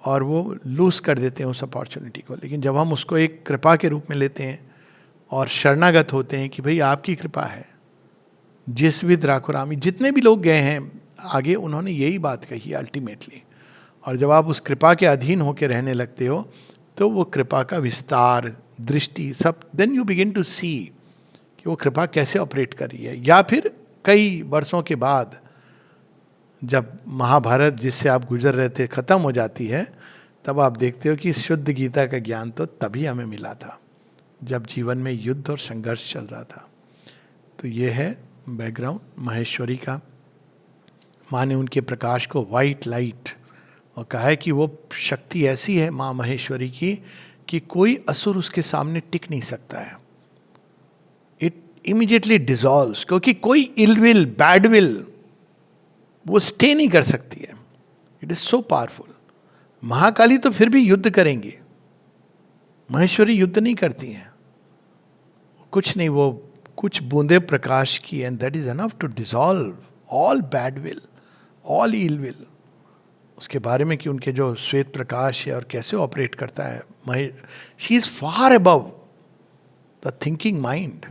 और वो लूज कर देते हैं उस अपॉर्चुनिटी को. लेकिन जब हम उसको एक कृपा के रूप में लेते हैं और शरणागत होते हैं कि भाई आपकी कृपा है. जिस विद राखुरामी, जितने भी लोग गए हैं आगे उन्होंने यही बात कही अल्टीमेटली. और जब आप उस कृपा के अधीन होकर रहने लगते हो तो वो कृपा का विस्तार, दृष्टि सब, देन यू बिगिन टू सी कि वो कृपा कैसे ऑपरेट कर रही है। या फिर कई वर्षों के बाद जब महाभारत जिससे आप गुजर रहे थे खत्म हो जाती है, तब आप देखते हो कि शुद्ध गीता का ज्ञान तो तभी हमें मिला था जब जीवन में युद्ध और संघर्ष चल रहा था। तो ये है बैकग्राउंड महेश्वरी का। माँ ने उनके प्रकाश को वाइट लाइट और कहा है कि वो शक्ति ऐसी है माँ महेश्वरी की कि कोई असुर उसके सामने टिक नहीं सकता है। इट इमीडिएटली डिजॉल्व्स, क्योंकि कोई इल विल, बैड विल वो स्टे नहीं कर सकती है। It is so powerful. Mahakali तो फिर भी युद्ध करेंगे, महेश्वरी युद्ध नहीं करती हैं, कुछ नहीं, वो कुछ बूंदे प्रकाश की, and that is enough to dissolve all bad will, all ill will. उसके बारे में कि उनके जो श्वेत प्रकाश है और कैसे ऑपरेट करता है, she is far above the thinking mind.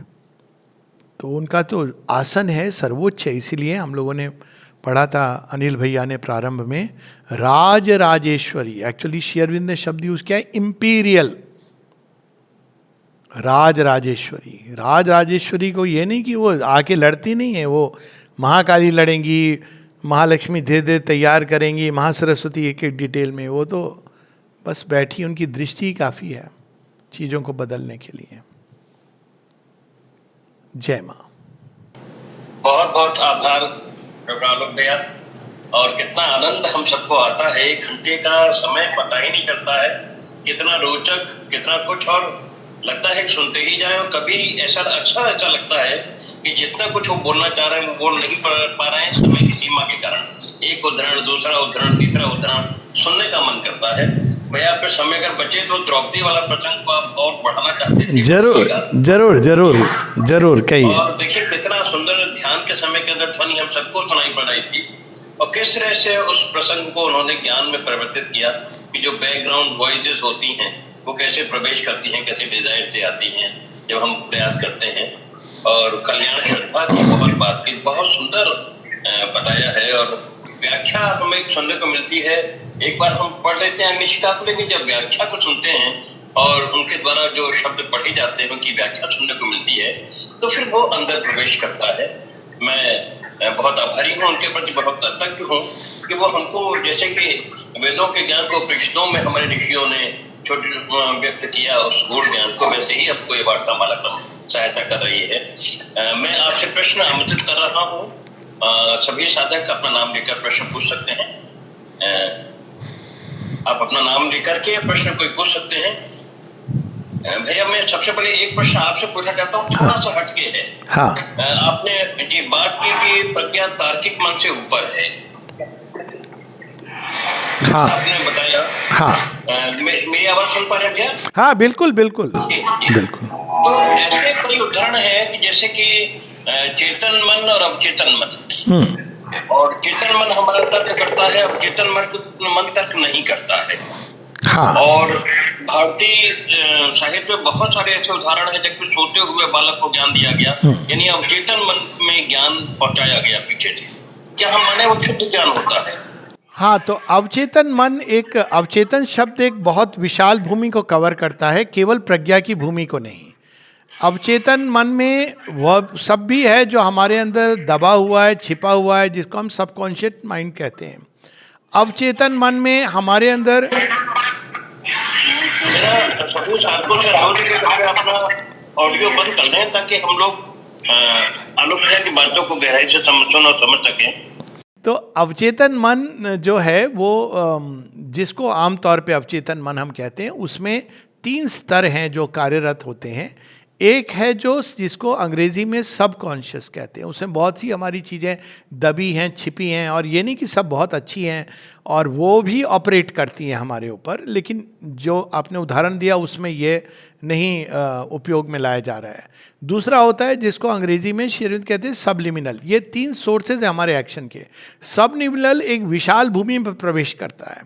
तो उनका तो आसन है सर्वोच्च है। इसीलिए हम लोगों ने पढ़ा था, अनिल भैया ने प्रारंभ में, राज राजेश्वरी। एक्चुअली श्री अरविंद ने शब्द यूज किया है इंपीरियल, राज राजेश्वरी। राज राजेश्वरी को ये नहीं कि वो आके लड़ती नहीं है, वो महाकाली लड़ेंगी, महालक्ष्मी धीरे धीरे तैयार करेंगी, महासरस्वती एक एक डिटेल में, वो तो बस बैठी, उनकी दृष्टि ही काफ़ी है चीज़ों को बदलने के लिए। जय माँ। बहुत बहुत आभार डॉक्टर आलोक भैया। और कितना आनंद हम सबको आता है, 1 घंटे का समय पता ही नहीं चलता है, कितना रोचक, कितना कुछ, और लगता है कि सुनते ही जाए। और कभी ऐसा अक्सर ऐसा लगता है कि जितना कुछ वो बोलना चाह रहे हैं वो बोल नहीं पा रहे हैं समय की सीमा के कारण। एक उदाहरण, दूसरा उदाहरण, तीसरा उदाहरण, सुनने का मन करता है। भैया पे समय अगर बचे तो द्रौपदी वाला प्रसंग को आप और बढ़ाना चाहते थे? जरूर जरूर जरूर जरूर कहिए। और देखिए कितना सुंदर ध्यान के समय के अंदर ध्वनि हम सबको सुनाई पड़ रही थी, और किस तरह से उस प्रसंग को उन्होंने ज्ञान में परिवर्तित किया कि जो बैकग्राउंड वॉइसेस होती हैं वो कैसे प्रवेश करती हैं, कैसे डिजायर से आती हैं जब हम प्रयास करते हैं। और कल्याण श्रद्धा की बहुत बात की, बहुत सुंदर बताया है, और व्याख्या हमें सुनने को मिलती है। एक बार हम पढ़ लेते हैं निष्ठा को, लेकिन जब व्याख्या को सुनते हैं और उनके द्वारा जो शब्द पढ़े जाते हैं उनकी व्याख्या सुनने को मिलती है तो फिर वो अंदर प्रवेश करता है। मैं बहुत आभारी हूँ उनके प्रति, बहुत कृतज्ञ हूँ कि वो हमको, जैसे कि वेदों के ज्ञान को उपनिषदों में हमारे ऋषियों ने छोटे व्यक्त किया उस गूढ़ ज्ञान को, वैसे ही आपको ये वार्तामाला क्रम सहायता कर रही है। मैं आपसे प्रश्न आमंत्रित कर रहा हूँ, सभी साधक अपना नाम लेकर प्रश्न पूछ सकते हैं। आप अपना नाम लेकर के प्रश्न कोई पूछ सकते हैं। भैया मैं सबसे पहले एक प्रश्न आपसे पूछना चाहता हूँ, थोड़ा सा हटके है। हाँ। आपने जी बात की कि प्रज्ञा तार्किक मन से ऊपर है। हाँ। आपने बताया। हाँ। मेरी आवाज सुन पा रहे हैं भैया? हाँ बिल्कुल बिल्कुल बिल्कुल। तो ऐसे कई उदाहरण है कि जैसे कि चेतन मन और अवचेतन मन, और चेतन मन हमारा तर्क करता है, अवचेतन मन तर्क नहीं करता है। हाँ। और भारतीय साहित्य में बहुत सारे ऐसे उदाहरण हैं जबकि सोते हुए बालक को ज्ञान दिया गया, यानी अवचेतन मन में ज्ञान पहुंचाया गया पीछे से। क्या हम माने वो शुद्ध ज्ञान होता है? हाँ, तो अवचेतन मन, एक अवचेतन शब्द एक बहुत विशाल भूमि को कवर करता है, केवल प्रज्ञा की भूमि को नहीं। अवचेतन मन में वह सब भी है जो हमारे अंदर दबा हुआ है, छिपा हुआ है, जिसको हम सबकॉन्शियस माइंड कहते हैं। अवचेतन मन में हमारे अंदर अपना ऑडियो बंद कर लें ताकि हम लोग आलोक भैया की बातों को गहराई से सुन और समझ सकें। तो अवचेतन मन जो है वो जिसको आमतौर पे अवचेतन मन हम कहते हैं, उसमें 3 स्तर हैं जो कार्यरत होते हैं। एक है जो जिसको अंग्रेजी में सबकॉन्शियस कहते हैं, उसमें बहुत सी हमारी चीज़ें दबी हैं, छिपी हैं, और ये नहीं कि सब बहुत अच्छी हैं और वो भी ऑपरेट करती हैं हमारे ऊपर, लेकिन जो आपने उदाहरण दिया उसमें ये नहीं उपयोग में लाया जा रहा है। दूसरा होता है जिसको अंग्रेजी में श्री अरविंद कहते हैं सबलिमिनल। ये 3 सोर्सेज हैं हमारे एक्शन के। सबलिमिनल एक विशाल भूमि में प्रवेश करता है।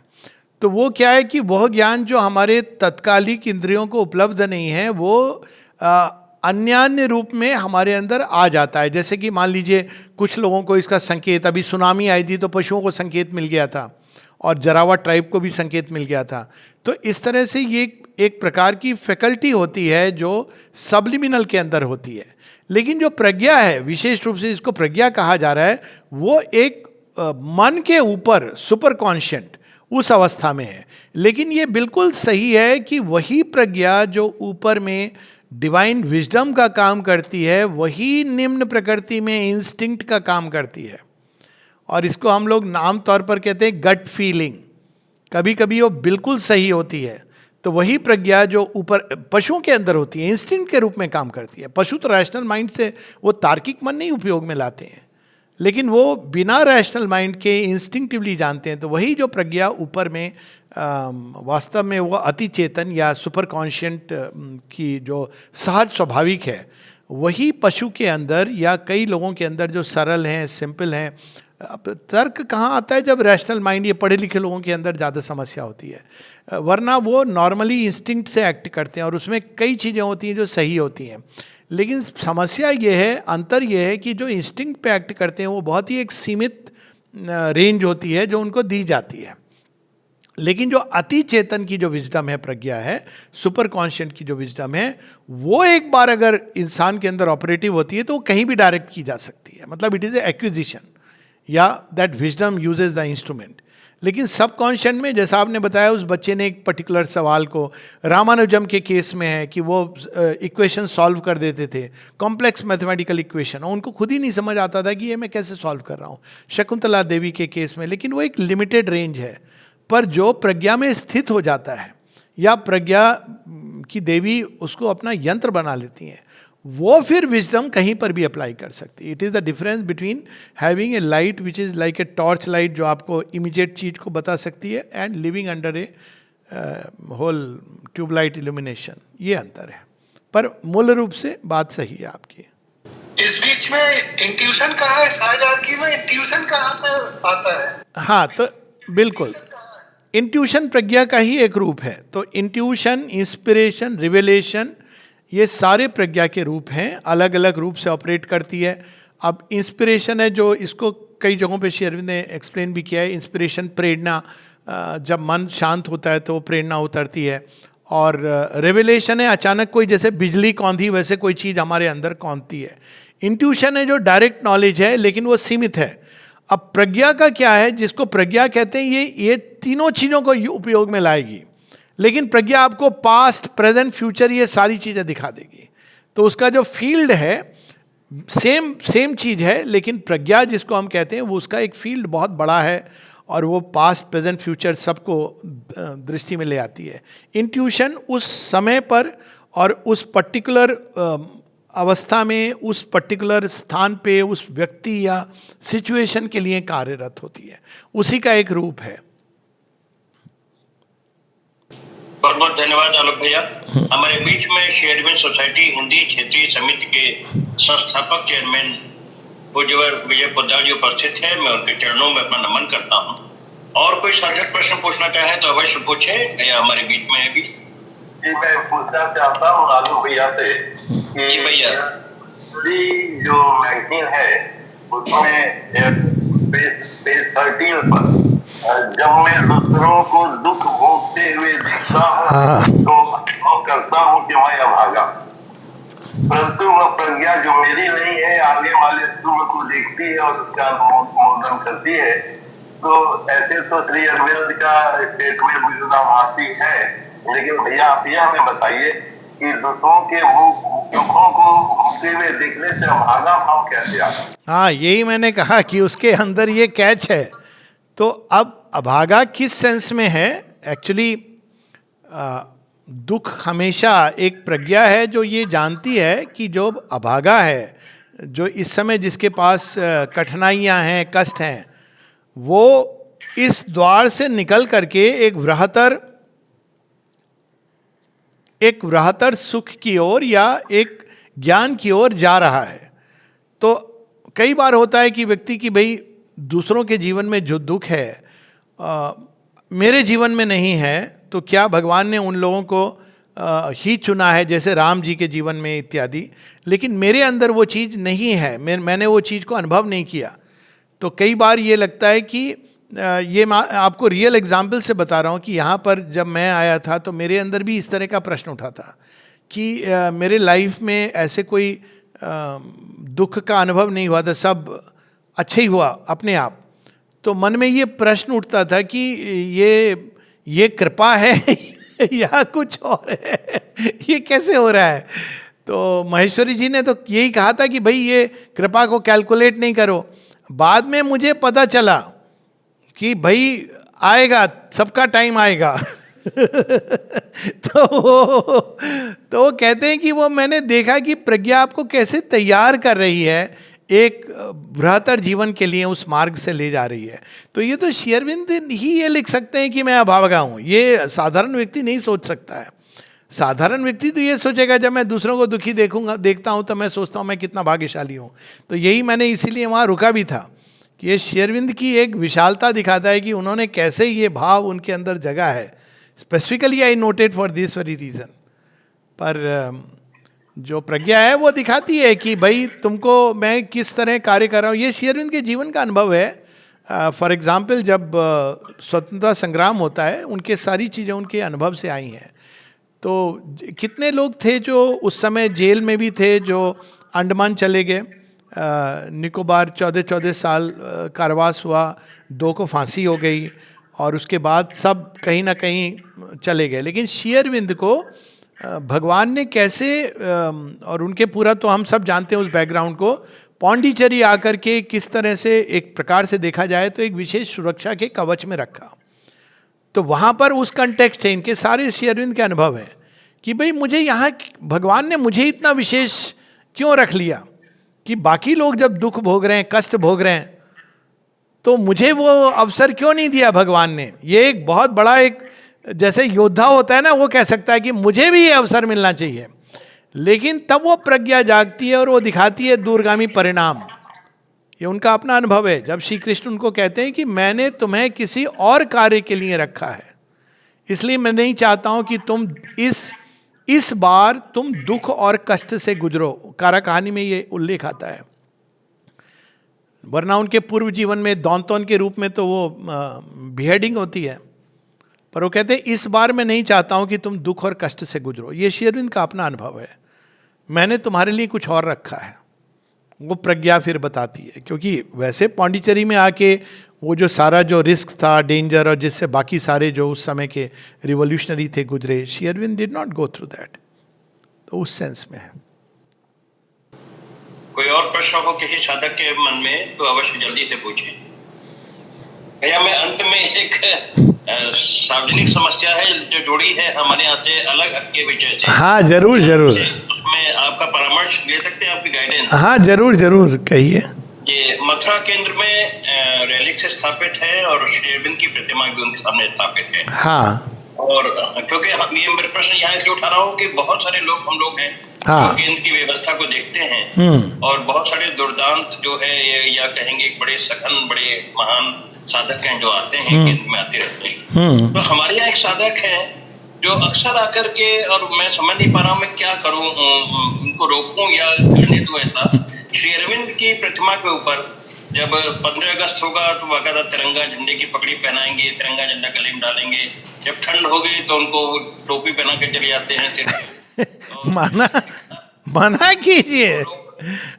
तो वो क्या है कि वह ज्ञान जो हमारे तत्कालिक इंद्रियों को उपलब्ध नहीं है वो अन्यान्य रूप में हमारे अंदर आ जाता है। जैसे कि मान लीजिए कुछ लोगों को इसका संकेत, अभी सुनामी आई थी तो पशुओं को संकेत मिल गया था, और जरावा ट्राइब को भी संकेत मिल गया था। तो इस तरह से ये एक प्रकार की फैकल्टी होती है जो सबलिमिनल के अंदर होती है। लेकिन जो प्रज्ञा है, विशेष रूप से इसको प्रज्ञा कहा जा रहा है, वो एक मन के ऊपर सुपर कॉन्शियंट उस अवस्था में है। लेकिन ये बिल्कुल सही है कि वही प्रज्ञा जो ऊपर में डिवाइन विजडम का काम करती है, वही निम्न प्रकृति में इंस्टिंक्ट का काम करती है। और इसको हम लोग आम तौर पर कहते हैं गट फीलिंग। कभी कभी वो बिल्कुल सही होती है। तो वही प्रज्ञा जो ऊपर पशुओं के अंदर होती है, इंस्टिंक्ट के रूप में काम करती है। पशु तो रैशनल माइंड से, वो तार्किक मन नहीं उपयोग में लाते हैं, लेकिन वो बिना रैशनल माइंड के इंस्टिंक्टिवली जानते हैं। तो वही जो प्रज्ञा ऊपर में वास्तव में वो अति चेतन या सुपर कॉन्शियंट की जो सहज स्वाभाविक है, वही पशु के अंदर या कई लोगों के अंदर जो सरल हैं, सिंपल हैं। अब तर्क कहाँ आता है? जब रैशनल माइंड, ये पढ़े लिखे लोगों के अंदर ज़्यादा समस्या होती है, वरना वो नॉर्मली इंस्टिंक्ट से एक्ट करते हैं और उसमें कई चीज़ें होती हैं जो सही होती हैं। लेकिन समस्या ये है, अंतर ये है कि जो इंस्टिंक्ट पे एक्ट करते हैं वो बहुत ही एक सीमित रेंज होती है जो उनको दी जाती है। लेकिन जो अति चेतन की जो विजडम है, प्रज्ञा है, सुपर कॉन्शियंट की जो विजडम है, वो एक बार अगर इंसान के अंदर ऑपरेटिव होती है तो वो कहीं भी डायरेक्ट की जा सकती है। मतलब इट इज़ ए एक्विजिशन, या that wisdom uses the instrument. लेकिन सब कॉन्शियंट में, जैसा आपने बताया, उस बच्चे ने एक पर्टिकुलर सवाल को, रामानुजम के केस में है कि वो इक्वेशन सॉल्व कर देते थे, कॉम्प्लेक्स मैथमेटिकल इक्वेशन, उनको खुद ही नहीं समझ आता था कि ये मैं कैसे सॉल्व कर रहा हूँ। शकुंतला देवी के केस में, लेकिन वो एक लिमिटेड रेंज है। पर जो प्रज्ञा में स्थित हो जाता है, या प्रज्ञा की देवी उसको अपना यंत्र बना लेती हैं, वो फिर विजडम कहीं पर भी अप्लाई कर सकती है। It is the difference between having a light which is like a torch light जो आपको इमीडिएट चीज को बता सकती है, and living under a whole tubelight illumination. ये अंतर है, पर मूल रूप से बात सही है आपकी। इस बीच में इंट्यूशन कहाँ है? साइडार्की में इंट्यूशन कहाँ पे आता है? हाँ, तो बिल्कुल इंट्यूशन प्रज्ञा का ही एक रूप है। तो इंट्यूशन, इंस्पिरेशन, रिवेलेशन, ये सारे प्रज्ञा के रूप हैं, अलग अलग रूप से ऑपरेट करती है। अब इंस्पिरेशन है जो, इसको कई जगहों पे श्री अरविंद ने एक्सप्लेन भी किया है। इंस्पिरेशन प्रेरणा, जब मन शांत होता है तो प्रेरणा उतरती है। और रेवलेशन है अचानक कोई जैसे बिजली कौंधी वैसे कोई चीज़ हमारे अंदर कौंधती है। इंट्यूशन है जो डायरेक्ट नॉलेज है, लेकिन वो सीमित है। अब प्रज्ञा का क्या है, जिसको प्रज्ञा कहते हैं, ये तीनों चीज़ों को उपयोग में लाएगी। लेकिन प्रज्ञा आपको पास्ट, प्रेजेंट, फ्यूचर ये सारी चीज़ें दिखा देगी। तो उसका जो फील्ड है सेम चीज़ है, लेकिन प्रज्ञा जिसको हम कहते हैं वो उसका एक फील्ड बहुत बड़ा है और वो पास्ट, प्रेजेंट, फ्यूचर सबको दृष्टि में ले आती है। इंट्यूशन उस समय पर और उस पर्टिकुलर अवस्था में, उस पर्टिकुलर स्थान पे, उस व्यक्ति या सिचुएशन के लिए कार्यरत होती है, उसी का एक रूप है। बहुत बहुत धन्यवाद आलोक भैया। हमारे बीच में श्री अरविंद सोसाइटी हिंदी क्षेत्रीय समिति के संस्थापक चेयरमैन पूज्यवर विजय पोद्दार जी उपस्थित है। मैं उनके चरणों में अपना नमन करता हूँ। और कोई सार्थक प्रश्न पूछना चाहे तो अवश्य पूछे, भैया हमारे बीच में है भी। जी, मैं पूछना चाहता हूँ आलोक भैया से कि जी भैया, जो मैगजीन है उसमें पेज 13 पर जब मैं दूसरों को दुख भोगते हुए देखता हूँ तो अनुभव करता हूँ कि मैं अभागा, परंतु वह प्रज्ञा जो मेरी नहीं है आगे वाले सुख को देखती है और उसका अनुमोदन करती है। तो ऐसे तो श्री अरविंद का स्टेटमेंट विरोधाभासी है, लेकिन भैया आप यह हमें बताइए कि दूसरों के दुखों को भोगते हुए देखने से अभागा भाव कैसे आता? हाँ, यही मैंने कहा कि उसके अंदर ये कैच है। तो अब अभागा किस सेंस में है? एक्चुअली दुख हमेशा एक प्रज्ञा है जो ये जानती है कि जो अभागा है, जो इस समय जिसके पास कठिनाइयाँ हैं, कष्ट हैं, वो इस द्वार से निकल करके एक वृहत्तर सुख की ओर या एक ज्ञान की ओर जा रहा है। तो कई बार होता है कि व्यक्ति की भाई दूसरों के जीवन में जो दुख है मेरे जीवन में नहीं है, तो क्या भगवान ने उन लोगों को ही चुना है, जैसे राम जी के जीवन में इत्यादि, लेकिन मेरे अंदर वो चीज़ नहीं है, मैंने वो चीज़ को अनुभव नहीं किया। तो कई बार ये लगता है कि ये मैं आपको रियल एग्जाम्पल से बता रहा हूँ कि यहाँ पर जब मैं आया था तो मेरे अंदर भी इस तरह का प्रश्न उठा था कि मेरे लाइफ में ऐसे कोई दुख का अनुभव नहीं हुआ था, सब अच्छा ही हुआ अपने आप। तो मन में ये प्रश्न उठता था कि ये कृपा है या कुछ और है, ये कैसे हो रहा है। तो महेश्वरी जी ने तो यही कहा था कि भाई ये कृपा को कैलकुलेट नहीं करो। बाद में मुझे पता चला कि भाई आएगा, सबका टाइम आएगा। तो वो कहते हैं कि वो मैंने देखा कि प्रज्ञा आपको कैसे तैयार कर रही है एक बृहत्तर जीवन के लिए, उस मार्ग से ले जा रही है। तो ये तो श्री अरविंद ही ये लिख सकते हैं कि मैं अभागा हूँ, ये साधारण व्यक्ति नहीं सोच सकता है। साधारण व्यक्ति तो ये सोचेगा जब मैं दूसरों को दुखी देखता हूँ तो मैं सोचता हूँ मैं कितना भाग्यशाली हूँ। तो यही मैंने इसीलिए वहाँ रुका भी था कि ये श्री अरविंद की एक विशालता दिखाता है कि उन्होंने कैसे ये भाव उनके अंदर जगा है। Specifically I noted for this very reason. पर जो प्रज्ञा है वो दिखाती है कि भाई तुमको मैं किस तरह कार्य कर रहा हूँ। ये श्री अरविंद के जीवन का अनुभव है। फॉर एग्जाम्पल जब स्वतंत्रता संग्राम होता है, उनके सारी चीज़ें उनके अनुभव से आई हैं। तो कितने लोग थे जो उस समय जेल में भी थे, जो अंडमान चले गए, निकोबार 14 साल कारावास हुआ, 2 को फांसी हो गई और उसके बाद सब कहीं ना कहीं चले गए। लेकिन श्री अरविंद को भगवान ने कैसे, और उनके पूरा तो हम सब जानते हैं उस बैकग्राउंड को, पौंडीचेरी आकर के किस तरह से एक प्रकार से देखा जाए तो एक विशेष सुरक्षा के कवच में रखा। तो वहाँ पर उस कंटेक्स्ट है, इनके सारे श्री अरविंद के अनुभव है कि भाई मुझे यहाँ भगवान ने मुझे इतना विशेष क्यों रख लिया कि बाकी लोग जब दुख भोग रहे हैं, कष्ट भोग रहे हैं, तो मुझे वो अवसर क्यों नहीं दिया भगवान ने। ये एक बहुत बड़ा, एक जैसे योद्धा होता है ना, वो कह सकता है कि मुझे भी ये अवसर मिलना चाहिए। लेकिन तब वो प्रज्ञा जागती है और वो दिखाती है दूरगामी परिणाम। ये उनका अपना अनुभव है। जब श्री कृष्ण उनको कहते हैं कि मैंने तुम्हें किसी और कार्य के लिए रखा है, इसलिए मैं नहीं चाहता हूं कि तुम इस बार तुम दुख और कष्ट से गुजरो। कारा कहानी में ये उल्लेख आता है। वरना उनके पूर्व जीवन में दौंतौन के रूप में तो वो बिहेडिंग होती है, पर वो कहते हैं इस बार मैं नहीं चाहता हूं कि तुम दुख और कष्ट से गुजरो। ये श्री अरविंद का अपना अनुभव है। मैंने तुम्हारे लिए कुछ और रखा है, वो प्रज्ञा फिर बताती है। क्योंकि वैसे पौंडीचेरी में आके वो जो सारा जो रिस्क था, डेंजर, और जिससे बाकी सारे जो उस समय के रिवोल्यूशनरी थे गुजरे, Shri Aurobindo did not go through that. तो उस सेंस में है। कोई और प्रश्न हो किसी साधक के मन में तो अवश्य जल्दी से पूछें। भैया मैं अंत में एक सार्वजनिक समस्या है जो जुड़ी है हमारे यहाँ से अलग के विषय से। हाँ जरूर जरूर, उसमें आपका परामर्श ले सकते हैं, आपकी गाइडेंस। हाँ जरूर जरूर, कहिए। ये मथुरा केंद्र में रेलिक से स्थापित है और श्री अरविंद की प्रतिमा भी उनके सामने स्थापित है। हाँ, और क्योंकि ये मेरे प्रश्न यहाँ इसलिए उठा रहा हूँ कि बहुत सारे लोग हम लोग हैं हाँ, केंद्र की व्यवस्था को देखते हैं और बहुत सारे दुर्दांत जो है या कहेंगे बड़े सघन, बड़े महान साधक हैं जो आते हैं केंद्र में, आते रहते हैं। तो हमारे यहाँ एक साधक है जो अक्सर आकर के, और मैं समझ नहीं पा रहा हूँ मैं क्या करूँ, उनको रोकूं या करने दूं ऐसा। श्री अरविंद की प्रतिमा के ऊपर जब 15 अगस्त होगा तो बाकायदा तिरंगा झंडे की पगड़ी पहनाएंगे, तिरंगा झंडा गले में डालेंगे। जब ठंड होगी तो उनको टोपी पहना के चले जाते हैं सिर। मना कीजिए,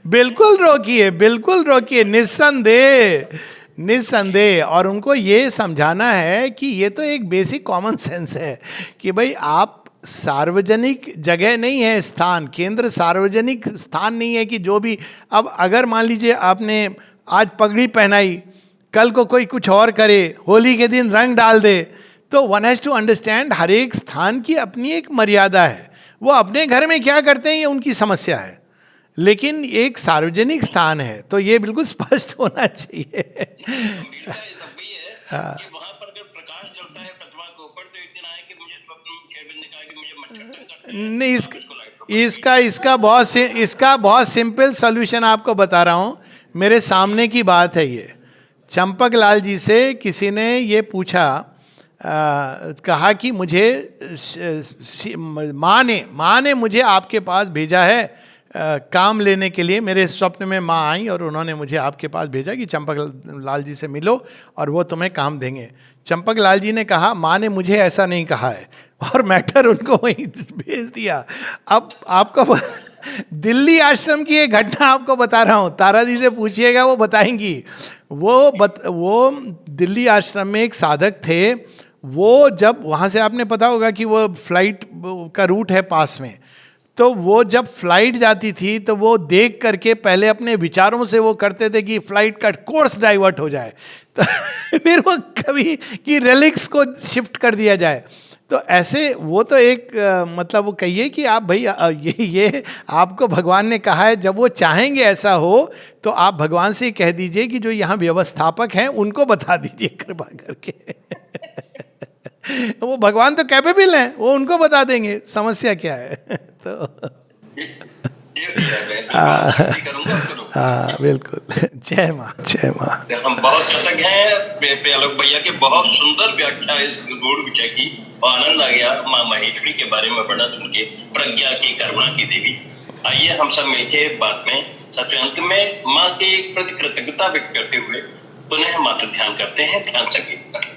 बिल्कुल रोकिए, बिल्कुल रोकिए, निस्संदेह। और उनको ये समझाना है कि ये तो एक बेसिक कॉमन सेंस है कि भाई आप सार्वजनिक जगह नहीं है स्थान, केंद्र सार्वजनिक स्थान नहीं है कि जो भी, अब अगर मान लीजिए आपने आज पगड़ी पहनाई, कल को कोई कुछ और करे, होली के दिन रंग डाल दे, तो one has to understand her एक स्थान की अपनी एक मर्यादा है। वो अपने घर में क्या करते हैं ये उनकी समस्या है, लेकिन एक सार्वजनिक स्थान है तो ये बिल्कुल स्पष्ट होना चाहिए। हाँ। नहीं, इसका बहुत सिंपल सॉल्यूशन आपको बता रहा हूँ। मेरे सामने की बात है ये। चंपक लाल जी से किसी ने ये पूछा, कहा कि मुझे माँ ने मुझे आपके पास भेजा है काम लेने के लिए मेरे स्वप्न में माँ आई और उन्होंने मुझे आपके पास भेजा कि चंपक लाल जी से मिलो और वो तुम्हें काम देंगे। चंपक लाल जी ने कहा माँ ने मुझे ऐसा नहीं कहा है, और मैटर उनको वहीं भेज दिया। अब आपको दिल्ली आश्रम की एक घटना आपको बता रहा हूँ, तारा जी से पूछिएगा वो बताएंगी। वो दिल्ली आश्रम में एक साधक थे, वो जब वहाँ से आपने पता होगा कि वो फ्लाइट का रूट है पास में, तो वो जब फ्लाइट जाती थी तो वो देख करके पहले अपने विचारों से वो करते थे कि फ्लाइट का कोर्स डाइवर्ट हो जाए, तो फिर वो कभी कि रेलिक्स को शिफ्ट कर दिया जाए। तो ऐसे वो तो एक मतलब वो कहिए कि आप भाई ये आपको भगवान ने कहा है, जब वो चाहेंगे ऐसा हो तो आप भगवान से कह दीजिए कि जो यहाँ व्यवस्थापक हैं उनको बता दीजिए कृपा करके। वो भगवान तो कैपेबल हैं, वो उनको बता देंगे समस्या क्या है। तो हाँ बिल्कुल, जय माँ जय माँ। हम बहुत कृतज्ञ हैं आलोक भैया के बहुत सुंदर व्याख्या इस गूढ़ विषय की, और आनंद आ गया माँ महेश्वरी के बारे में पढ़ना सुन के, प्रज्ञा की, करुणा की देवी। आइए हम सब मिलके बाद में सबसे अंत में माँ के प्रति कृतज्ञता व्यक्त करते हुए पुनः मातृ ध्यान करते हैं, ध्यान संगीत पर।